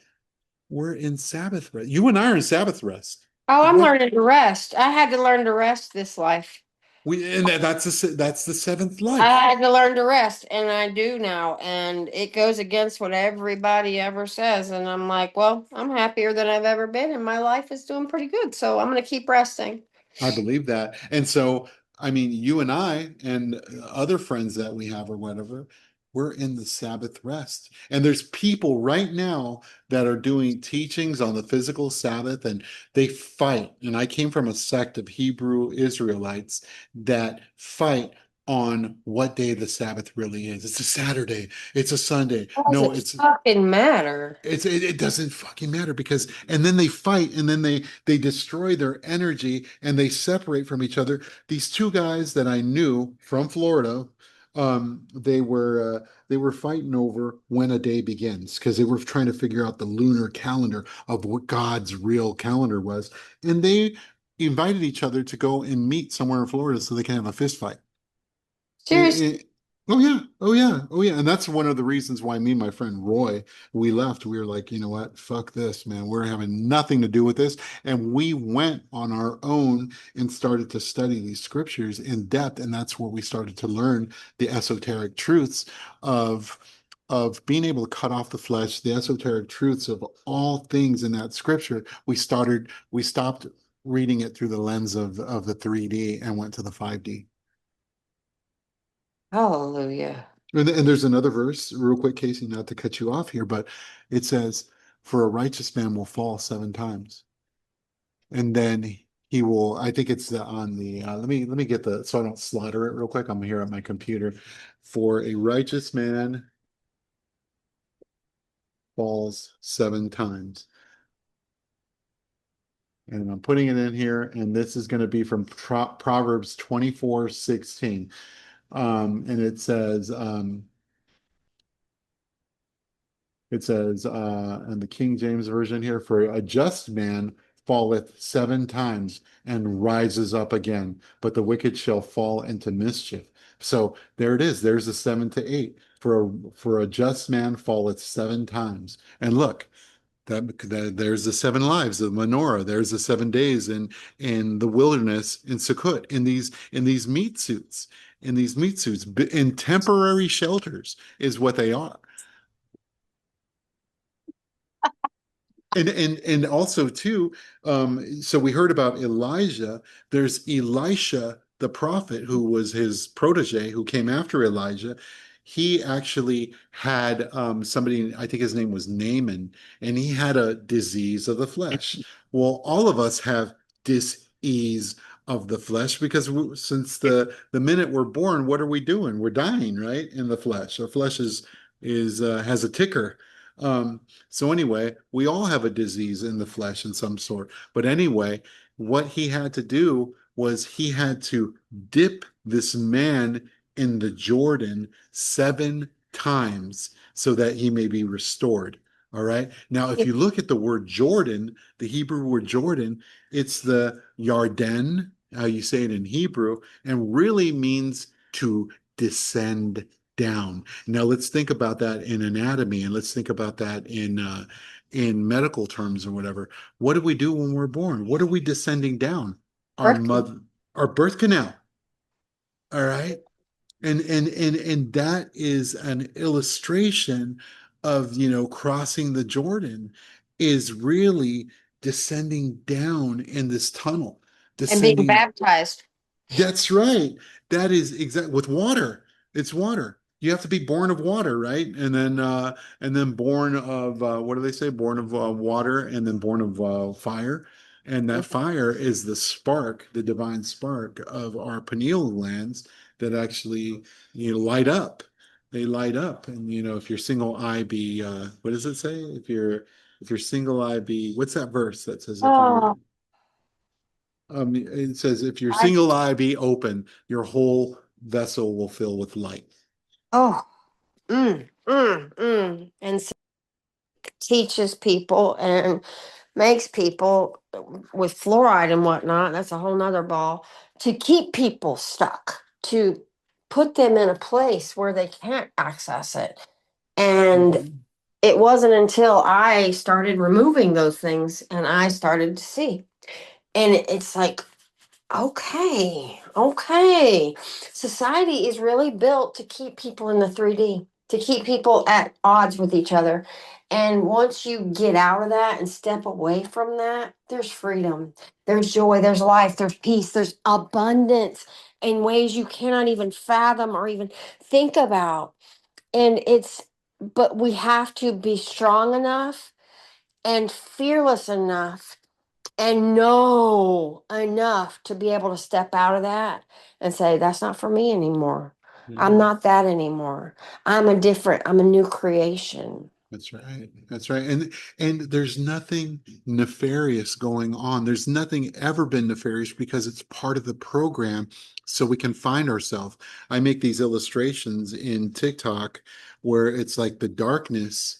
S1: We're in Sabbath rest. You and I are in Sabbath rest.
S2: oh, I'm
S1: What
S2: learning to rest. I had to learn to rest this life.
S1: that's the seventh life.
S2: I had to learn to rest, and I do now. And it goes against what everybody ever says. And I'm like, well, I'm happier than I've ever been, and my life is doing pretty good. So I'm going to keep resting.
S1: I believe that. And so, I mean, you and I and other friends that we have or whatever, we're in the Sabbath rest. And there's people right now that are doing teachings on the physical Sabbath and they fight. And I came from a sect of Hebrew Israelites that fight on what day the Sabbath really is. It's a Saturday, it's a Sunday.
S2: Does
S1: No,
S2: it
S1: it's
S2: fucking matter?
S1: it doesn't fucking matter because and then they fight and then they destroy their energy and they separate from each other. These two guys that I knew from Florida, they were fighting over when a day begins because they were trying to figure out the lunar calendar of what God's real calendar was, and they invited each other to go and meet somewhere in Florida so they can have a fist fight.
S2: Seriously.
S1: Oh yeah, oh yeah, oh yeah. And that's one of the reasons why me and my friend Roy, we left. We were like, you know what? Fuck this, man. We're having nothing to do with this. And we went on our own and started to study these scriptures in depth. And that's where we started to learn the esoteric truths of being able to cut off the flesh, the esoteric truths of all things in that scripture. We stopped reading it through the lens of the 3D and went to the 5D.
S2: Hallelujah.
S1: And there's another verse, real quick, Casey, not to cut you off here, but it says, "For a righteous man will fall 7 times, and then he will." I think it's on the. Let me get the so I don't slaughter it real quick. I'm here on my computer. For a righteous man falls 7 times, and I'm putting it in here, and this is going to be from Proverbs 24:16, and it says. It says in the King James Version here, for a just man falleth 7 times and rises up again, but the wicked shall fall into mischief. So there it is. There's a 7 to 8. For a just man falleth 7 times. And look, that there's the 7 lives of menorah. There's the 7 days in the wilderness in Sukkot, in these meat suits, in temporary shelters is what they are. And also too, so we heard about Elijah. There's Elisha, the prophet, who was his protege, who came after Elijah. He actually had somebody, I think his name was Naaman, and he had a disease of the flesh. Well, all of us have dis-ease of the flesh because since the minute we're born, what are we doing? We're dying, right? In the flesh. Our flesh is has a ticker. So anyway, we all have a disease in the flesh in some sort. But anyway, what he had to do was he had to dip this man in the Jordan 7 times so that he may be restored. All right. Now, if you look at the word Jordan, the Hebrew word Jordan, it's the Yarden, how you say it in Hebrew, and really means to descend down. Now let's think about that in anatomy, and let's think about that in medical terms or whatever. What do we do when we're born? What are we descending down? Our
S2: Birth
S1: mother, our birth canal. All right. And that is an illustration of, crossing the Jordan is really descending down in this tunnel,
S2: and being
S1: descending.
S2: baptized.
S1: That's right. That is exact with water. It's water. You have to be born of water, right? And then born of what do they say? Born of water and then born of fire. And that fire is the spark, the divine spark of our pineal glands that actually light up. They light up. And if you're single eye be what does it say? If you're single eye be what's that verse that says if you're
S2: Oh,
S1: it says, if your
S2: I,
S1: single eye be open, your whole vessel will fill with light.
S2: oh, and so teaches people and makes people with fluoride and whatnot. That's a whole nother ball to keep people stuck, to put them in a place where they can't access it. And
S1: Mhm.
S2: it wasn't until I started removing those things and I started to see. And it's like, okay, okay. Society is really built to keep people in the 3D, to keep people at odds with each other. And once you get out of that and step away from that, there's freedom, there's joy, there's life, there's peace, there's abundance in ways you cannot even fathom or even think about. And but we have to be strong enough and fearless enough and know enough to be able to step out of that and say, that's not for me anymore. I'm
S1: Mhm.
S2: not that anymore. I'm a new creation.
S1: That's right. That's right. And there's nothing nefarious going on. There's nothing ever been nefarious because it's part of the program so we can find ourselves. I make these illustrations in TikTok where it's like the darkness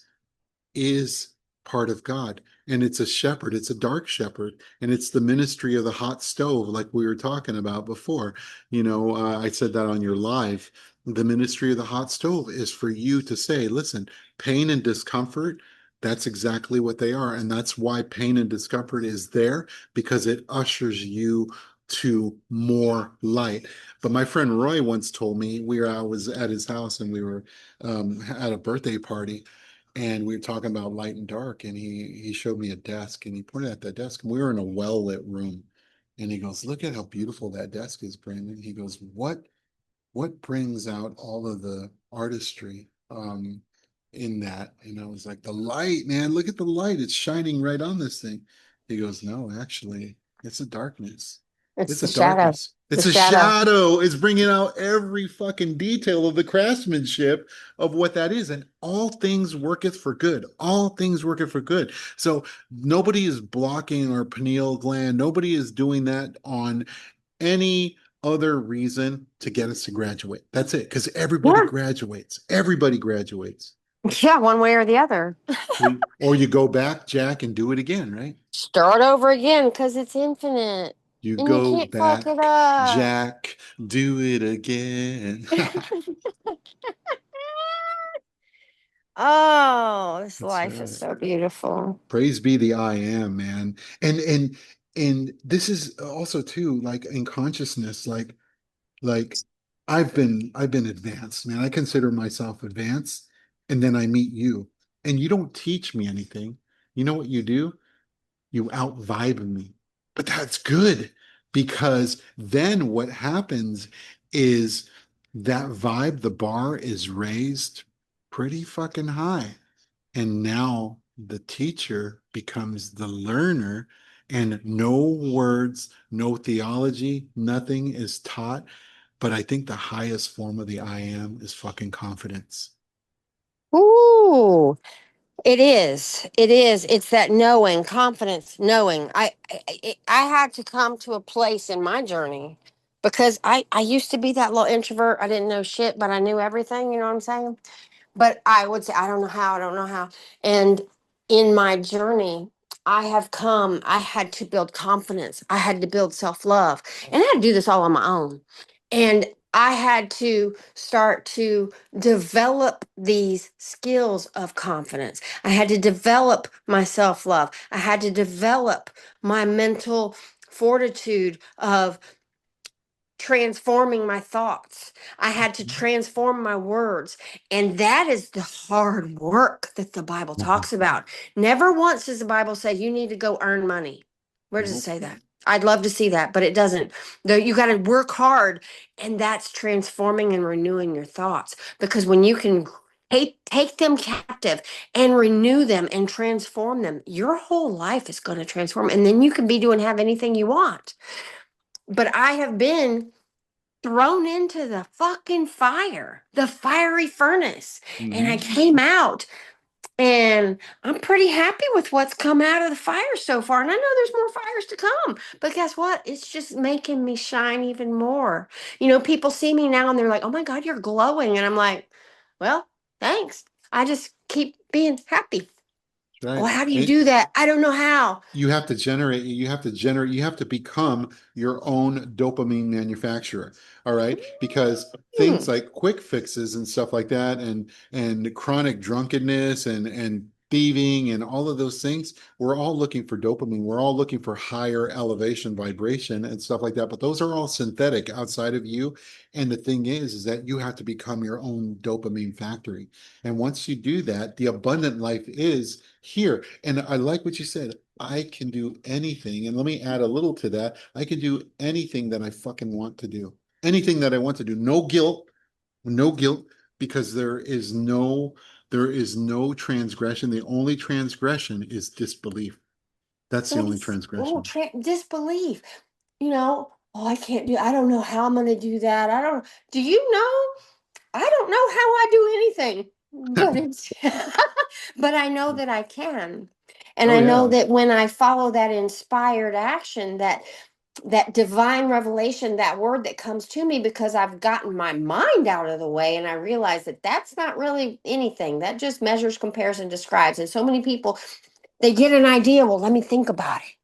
S1: is part of God. And it's a shepherd, it's a dark shepherd, and it's the ministry of the hot stove, like we were talking about before. I said that on your live. The ministry of the hot stove is for you to say, listen, pain and discomfort, that's exactly what they are. And that's why pain and discomfort is there because it ushers you to more light. But my friend Roy once told me I was at his house and we were at a birthday party and we were talking about light and dark, and he showed me a desk, and he pointed at that desk, and we were in a well-lit room, and he goes, "Look at how beautiful that desk is, Brandon." He goes, "What brings out all of the artistry in that?" And I was like, "The light, man! Look at the light; it's shining right on this thing." He goes, "No, actually, it's a darkness."
S2: It's
S1: It's
S2: the
S1: a
S2: shadow,
S1: darkness.
S2: the
S1: It's a
S2: shadow.
S1: shadow. It's bringing out every fucking detail of the craftsmanship of what that is. And all things worketh for good. All things worketh for good. So nobody is blocking our pineal gland. Nobody is doing that on any other reason to get us to graduate. That's it. Because everybody
S2: Yeah.
S1: graduates. Everybody graduates.
S2: Yeah, one way or the other.
S1: Or you go back, Jack, and do it again, right?
S2: Start over again because it's infinite
S1: You
S2: and you
S1: go
S2: can't fuck it
S1: back,
S2: up.
S1: Jack, do it again.
S2: Oh, this
S1: That's
S2: life is
S1: right.
S2: so beautiful.
S1: Praise be the I am, man. And this is also too like in consciousness, like I've been advanced, man. I consider myself advanced, and then I meet you, and you don't teach me anything. You know what you do? You out vibe me. But that's good because then what happens is that vibe, the bar is raised pretty fucking high. And now the teacher becomes the learner, and no words, no theology, nothing is taught. But I think the highest form of the I am is fucking confidence.
S2: Ooh, it is. It is. It's that knowing, confidence, knowing. I had to come to a place in my journey because I used to be that little introvert. I didn't know shit, but I knew everything. You know what I'm saying? But I would say, I don't know how, I don't know how. And in my journey, I had to build confidence. I had to build self love. And I had to do this all on my own. And I had to start to develop these skills of confidence. I had to develop my self love. I had to develop my mental fortitude of transforming my thoughts. I had to transform my words. And that is the hard work that the Bible
S1: Mhm.
S2: talks about. Never once does the Bible say you need to go earn money. Where does it
S1: Nope.
S2: say that? I'd love to see that, but it doesn't. Though you got to work hard, and that's transforming and renewing your thoughts. Because when you can take them captive and renew them and transform them, your whole life is going to transform. And then you can be doing have anything you want. But I have been thrown into the fucking fire, the fiery furnace. And I
S1: Mhm.
S2: came out and I'm pretty happy with what's come out of the fire so far. And I know there's more fires to come. But guess what? It's just making me shine even more. People see me now and they're like, oh my God, you're glowing. And I'm like, well, thanks. I just keep being happy. Well,
S1: Right.
S2: how do you do that? I don't know how.
S1: You have to become your own dopamine manufacturer. All right. Because things
S2: Hmm.
S1: like quick fixes and stuff like that, and chronic drunkenness and thieving and all of those things, we're all looking for dopamine. We're all looking for higher elevation vibration and stuff like that. But those are all synthetic outside of you. And the thing is that you have to become your own dopamine factory. And once you do that, the abundant life is here. And I like what you said. I can do anything. And let me add a little to that. I can do anything that I fucking want to do. Anything that I want to do. No guilt, no guilt, because there is no transgression. The only transgression is disbelief. That's the
S2: That
S1: only
S2: is, oh,
S1: transgression.
S2: disbelief. Oh, I can't do, I don't know how I'm going to do that. Do you know? I don't know how I do anything, but it's, but I know that I can. And
S1: Oh
S2: I know
S1: yeah.
S2: that when I follow that inspired action, that divine revelation, that word that comes to me because I've gotten my mind out of the way and I realize that that's not really anything. That just measures, compares, and describes. And so many people, they get an idea. Well, let me think about it.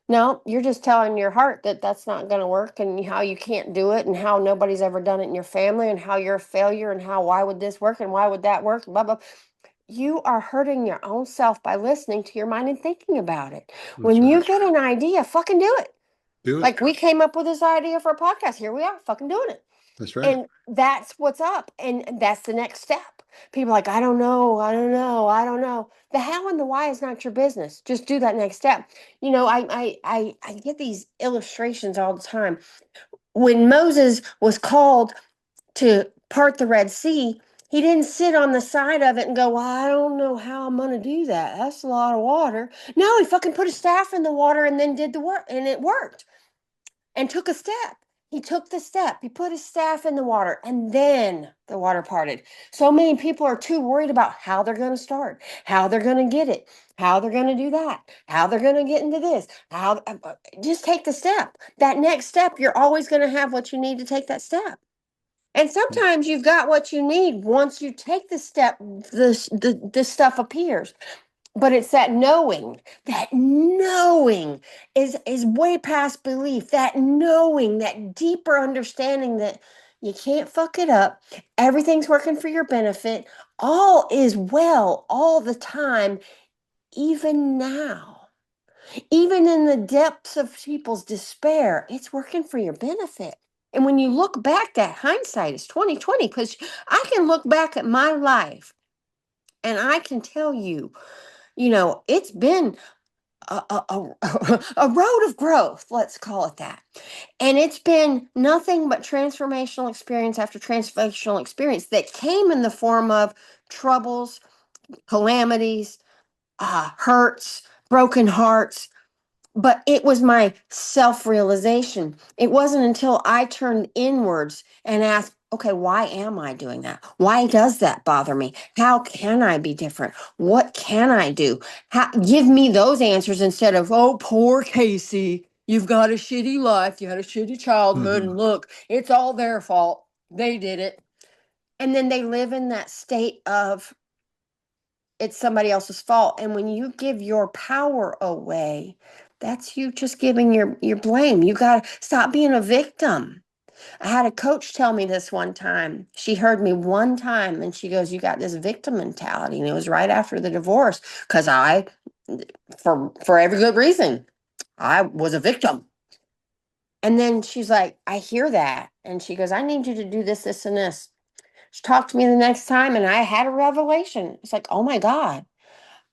S2: No, you're just telling your heart that that's not going to work and how you can't do it and how nobody's ever done it in your family and how you're a failure and how why would this work and why would that work? Blah, blah. You are hurting your own self by listening to your mind and thinking about it.
S1: That's
S2: When you
S1: right.
S2: get an idea, fucking do it.
S1: Do it.
S2: Like we came up with this idea for a podcast. Here we are, fucking doing it.
S1: That's right.
S2: And that's what's up. And that's the next step. People are like, I don't know, I don't know, I don't know. The how and the why is not your business. Just do that next step. I get these illustrations all the time. When Moses was called to part the Red Sea, he didn't sit on the side of it and go, well, I don't know how I'm gonna do that. That's a lot of water. No, he fucking put a staff in the water and then did the work and it worked and took a step. He took the step. He put his staff in the water and then the water parted. So many people are too worried about how they're going to start, how they're going to get it, how they're going to do that, how they're going to get into this. Just take the step. That next step, you're always going to have what you need to take that step. And sometimes you've got what you need once you take the step, the stuff appears, but it's that knowing is way past belief, that knowing, that deeper understanding that you can't fuck it up, everything's working for your benefit, all is well all the time, even now, even in the depths of people's despair, it's working for your benefit. And when you look back, that hindsight is 2020, because I can look back at my life and I can tell you, it's been a road of growth, let's call it that. And it's been nothing but transformational experience after transformational experience that came in the form of troubles, calamities, hurts, broken hearts, but it was my self realization. It wasn't until I turned inwards and asked, okay, why am I doing that? Why does that bother me? How can I be different? What can I do? Give me those answers instead of, oh, poor Casey, you've got a shitty life. You had a shitty childhood.
S1: Mhm.
S2: And look, it's all their fault. They did it. And then they live in that state of, it's somebody else's fault. And when you give your power away, that's you just giving your blame. You got to stop being a victim. I had a coach tell me this one time. She heard me one time and she goes, "You got this victim mentality." And it was right after the divorce because for every good reason, I was a victim. And then she's like, "I hear that." And she goes, "I need you to do this, this, and this." She talked to me the next time and I had a revelation. It's like, oh my God,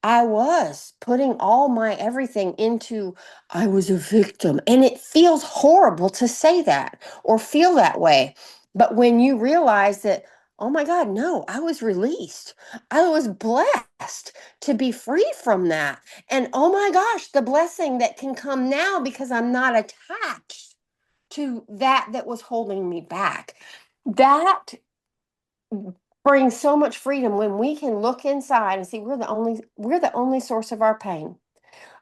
S2: I was putting all my everything into, I was a victim. And it feels horrible to say that or feel that way. But when you realize that, oh my God, no, I was released. I was blessed to be free from that. And oh my gosh, the blessing that can come now because I'm not attached to that was holding me back. That brings so much freedom when we can look inside and see we're the only source of our pain.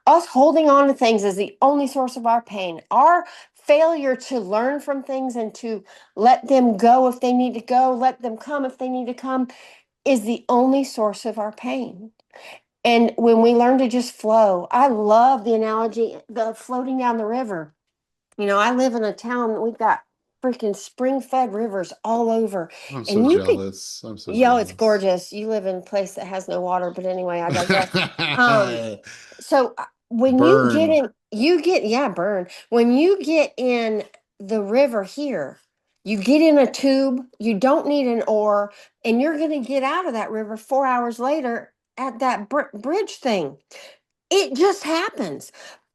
S2: Us holding on to things is the only source of our pain. Our failure to learn from things and to let them go if they need to go, let them come if they need to come, is the only source of our pain. And when we learn to just flow, I love the analogy, the floating down the river. I live in a town, we've got freaking spring-fed rivers all over.
S1: I'm so
S2: And you could,
S1: jealous. I'm so
S2: it's
S1: jealous.
S2: gorgeous. You live in a place that has no water, but anyway, I digress. Um, so when you get
S1: Burn.
S2: in, yeah, burn. When you get in the river here, you get in a tube, you don't need an oar, and you're going to get out of that river 4 hours later at that bridge thing. It just happens.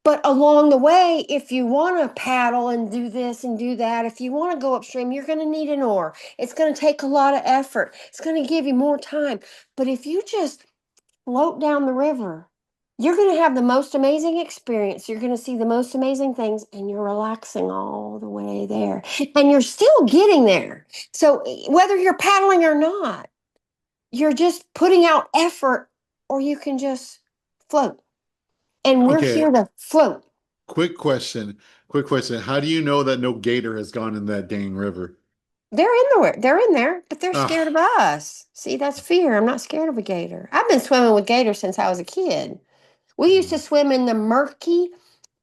S2: But along the way, if you want to paddle and do this and do that, if you want to go upstream, you're going to need an oar. It's going to take a lot of effort. It's going to give you more time. But if you just float down the river, you're going to have the most amazing experience. You're going to see the most amazing things, and you're relaxing all the way there. And you're still getting there. So whether you're paddling or not, you're just putting out effort, or you can just float. And we're
S1: Okay,
S2: here to float.
S1: quick question. Quick question. How do you know that no gator has gone in that dang river?
S2: They're in there, but they're scared of
S1: Ah,
S2: us. See, that's fear. I'm not scared of a gator. I've been swimming with gators since I was a kid. We used to swim in the murky,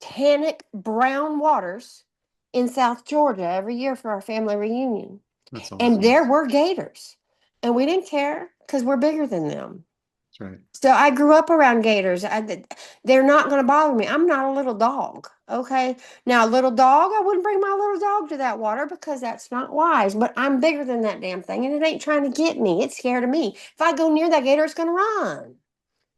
S2: tannic brown waters in South Georgia every year for our family reunion.
S1: that's
S2: And
S1: awesome.
S2: there were gators. And we didn't care because we're bigger than them.
S1: That's right.
S2: So I grew up around gators. They're not going to bother me. I'm not a little dog. Okay. Now, a little dog, I wouldn't bring my little dog to that water because that's not wise. But I'm bigger than that damn thing and it ain't trying to get me. It's scared of me. If I go near that gator, it's going to run.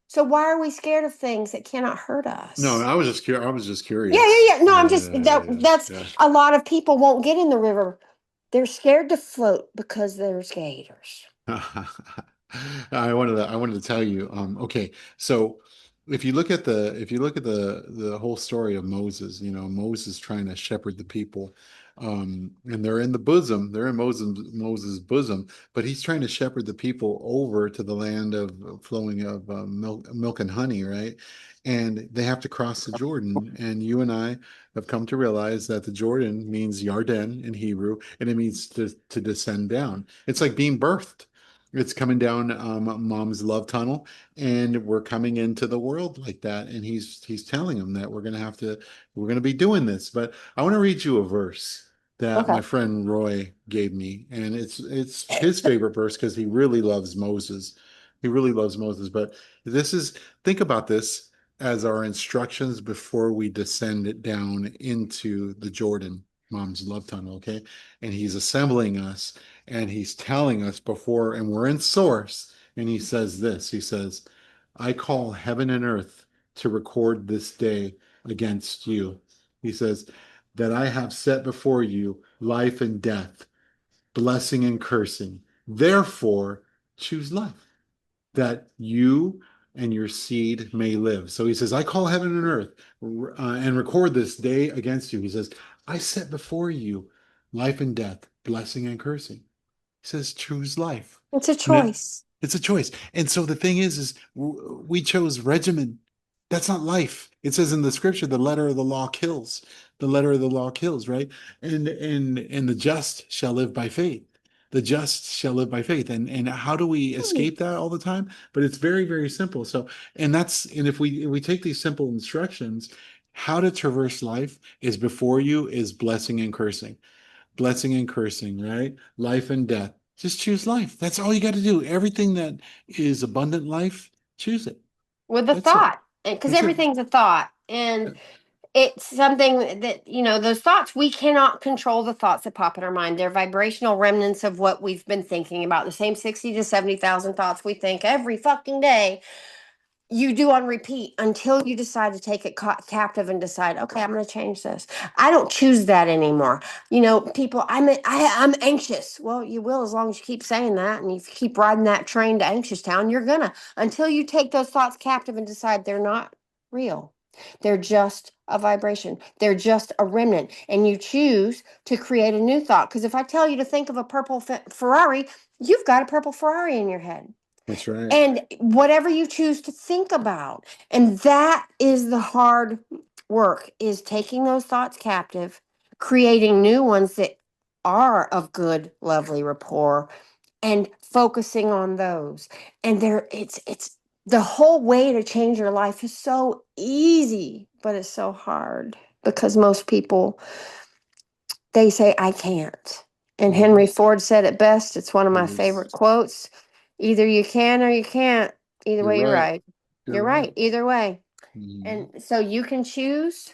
S2: So why are we scared of things that cannot hurt
S1: No,
S2: us?
S1: I was just curious. I was just
S2: Yeah,
S1: curious.
S2: yeah, yeah. No, I'm just
S1: Yeah,
S2: that's
S1: yeah,
S2: a lot of people won't get in the river. They're scared to float because there's gators.
S1: yeah. I wanted to tell you, okay, so if you look at the whole story of Moses, Moses trying to shepherd the people, and they're in Moses' bosom, but he's trying to shepherd the people over to the land of flowing of milk and honey, right? And they have to cross the Jordan, and you and I have come to realize that the Jordan means Yarden in Hebrew, and it means to descend down. It's like being birthed. It's coming down mom's love tunnel, and we're coming into the world like that. And he's telling them that we're gonna be doing this. But I want to read you a verse that
S2: Okay.
S1: my friend Roy gave me, and it's his favorite verse because he really loves Moses. He really loves Moses. But this is think about this as our instructions before we descend it down into the Jordan, mom's love tunnel. Okay, and he's assembling us and he's telling us before, and we're in source, and he says this, he says, I call heaven and earth to record this day against you. He says, that I have set before you life and death, blessing and cursing. Therefore, choose life, that you and your seed may live. So he says, I call heaven and earth and record this day against you. He says, I set before you life and death, blessing and cursing. Says choose life.
S2: It's a
S1: And
S2: choice.
S1: it's a choice. And so the thing is we chose regimen. That's not life. It says in the scripture, the letter of the law kills. The letter of the law kills, right? And the just shall live by faith. The just shall live by faith. And how do we escape that all the time? But it's very, very simple. So, and if we take these simple instructions, how to traverse life is before you is blessing and cursing. blessing and cursing, right? Life and death. Just choose life. That's all you got to do. Everything that is abundant life, choose it.
S2: with a
S1: That's it.
S2: thought, because
S1: That's it.
S2: everything's a thought. And it's something that, those thoughts, we cannot control the thoughts that pop in our mind. They're vibrational remnants of what we've been thinking about. The same 60 to 70,000 thoughts we think every fucking day, you do on repeat until you decide to take it captive and decide, okay, I'm going to change this. I don't choose that anymore. People, I'm anxious. Well, you will, as long as you keep saying that, and if you keep riding that train to anxious town, you're gonna, until you take those thoughts captive and decide they're not real. They're just a vibration. They're just a remnant, and you choose to create a new thought. Because if I tell you to think of a purple Ferrari, you've got a purple Ferrari in your head,
S1: That's right.
S2: and whatever you choose to think about. And that is the hard work, is taking those thoughts captive, creating new ones that are of good, lovely rapport, and focusing on those. And it's the whole way to change your life is so easy, but it's so hard because most people, they say, I can't. And
S1: Mhm.
S2: Henry Ford said it best. It's one of my
S1: Yes.
S2: favorite quotes. Either you can or you can't. Either
S1: You're
S2: way, you're
S1: right.
S2: right.
S1: You're
S2: You're
S1: right.
S2: right. Either way.
S1: Mhm.
S2: And so you can choose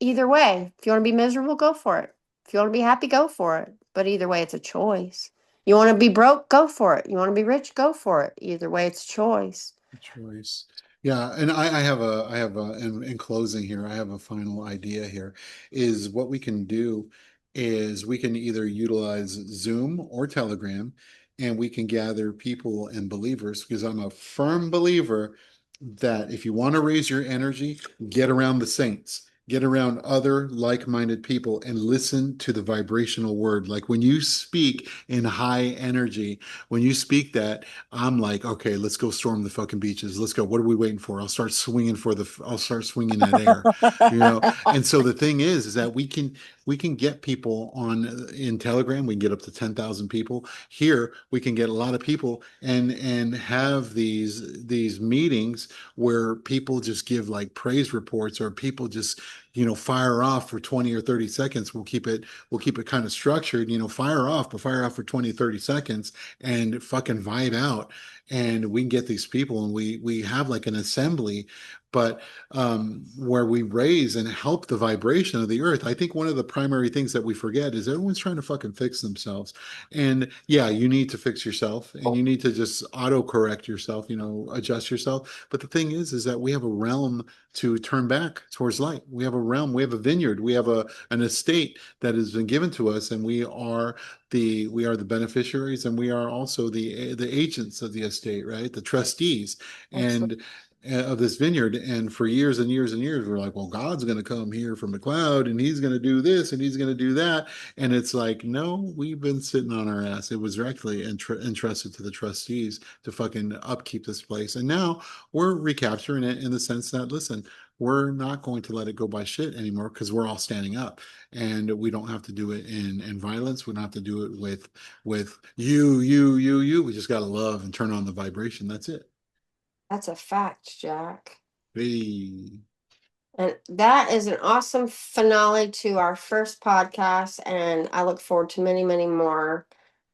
S2: either way. If you want to be miserable, go for it. If you want to be happy, go for it. But either way, it's a choice. You want to be broke, go for it. You want to be rich, go for it. Either way, it's a choice.
S1: Choice. Yeah, and I have a, in closing here, I have a final idea here, is what we can do is we can either utilize Zoom or Telegram, and we can gather people and believers, because I'm a firm believer that if you want to raise your energy, get around the saints. Get around other like-minded people and listen to the vibrational word. Like when you speak in high energy, when you speak that, I'm like, okay, let's go storm the fucking beaches. Let's go. What are we waiting for? I'll start swinging that air, you know? And so the thing is that we can get people on in Telegram. We can get up to 10,000 people. Here, we can get a lot of people and have these meetings where people just give like praise reports, or people just, fire off for 20 or 30 seconds. We'll keep it kind of structured, fire off, but fire off for 20, 30 seconds and fucking vibe out. And we can get these people and we have like an assembly, but where we raise and help the vibration of the earth. I think one of the primary things that we forget is everyone's trying to fucking fix themselves. And yeah, you need to fix yourself and you need to just auto correct yourself, adjust yourself. But the thing is that we have a realm to turn back towards light. We have a realm, we have a vineyard, we have an estate that has been given to us, and we are the beneficiaries, and we are also the agents of the estate, right? The trustees and of this vineyard. And for years and years and years, we're like, well, God's going to come here from the cloud and he's going to do this and he's going to do that. And it's like, no, we've been sitting on our ass. It was directly entrusted to the trustees to fucking upkeep this place. And now we're recapturing it in the sense that, listen, we're not going to let it go by shit anymore, because we're all standing up, and we don't have to do it in violence. We don't have to do it with you. We just got to love and turn on the vibration. That's it.
S2: That's a fact, Jack.
S1: Hey.
S2: And that is an awesome finale to our first podcast. And I look forward to many, many more,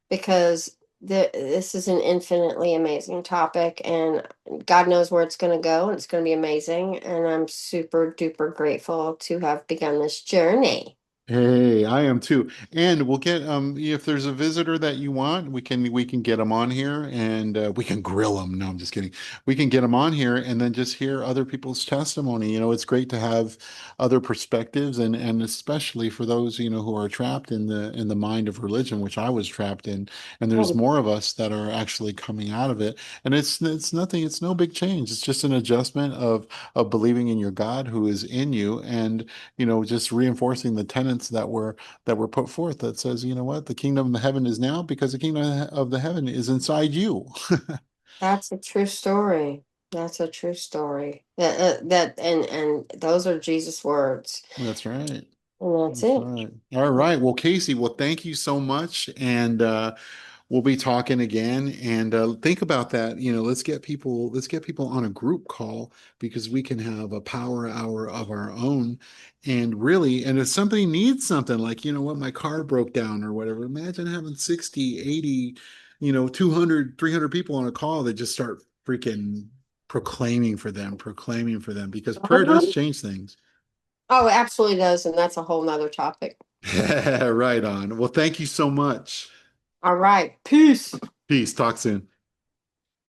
S2: because this is an infinitely amazing topic. And God knows where it's going to go. And it's going to be amazing. And I'm super duper grateful to have begun this journey.
S1: Hey, I am too. And we'll get if there's a visitor that you want, we can get them on here, and we can grill them. No, I'm just kidding. We can get them on here and then just hear other people's testimony. It's great to have other perspectives, and especially for those, who are trapped in the mind of religion, which I was trapped in. And there's more of us that are actually coming out of it. And it's nothing, it's no big change. It's just an adjustment of believing in your God who is in you, and just reinforcing the tenets that were put forth, that says, you know what, the kingdom of the heaven is now, because the kingdom of the heaven is inside you.
S2: That's a true story. That's a true story. And those are Jesus' words.
S1: That's right.
S2: And that's
S1: That's
S2: it.
S1: right. All right. Well, Casey, well, thank you so much. And we'll be talking again, and think about that. Let's get people on a group call because we can have a power hour of our own. And really, and if somebody needs something like, you know what, my car broke down or whatever, imagine having 60, 80, 200, 300 people on a call that just start freaking proclaiming for them because prayer does
S2: Mhm.
S1: change things.
S2: Oh, it absolutely does, and that's a whole nother topic.
S1: Right on. Well, thank you so much.
S2: All right. Peace.
S1: Peace. Talk soon.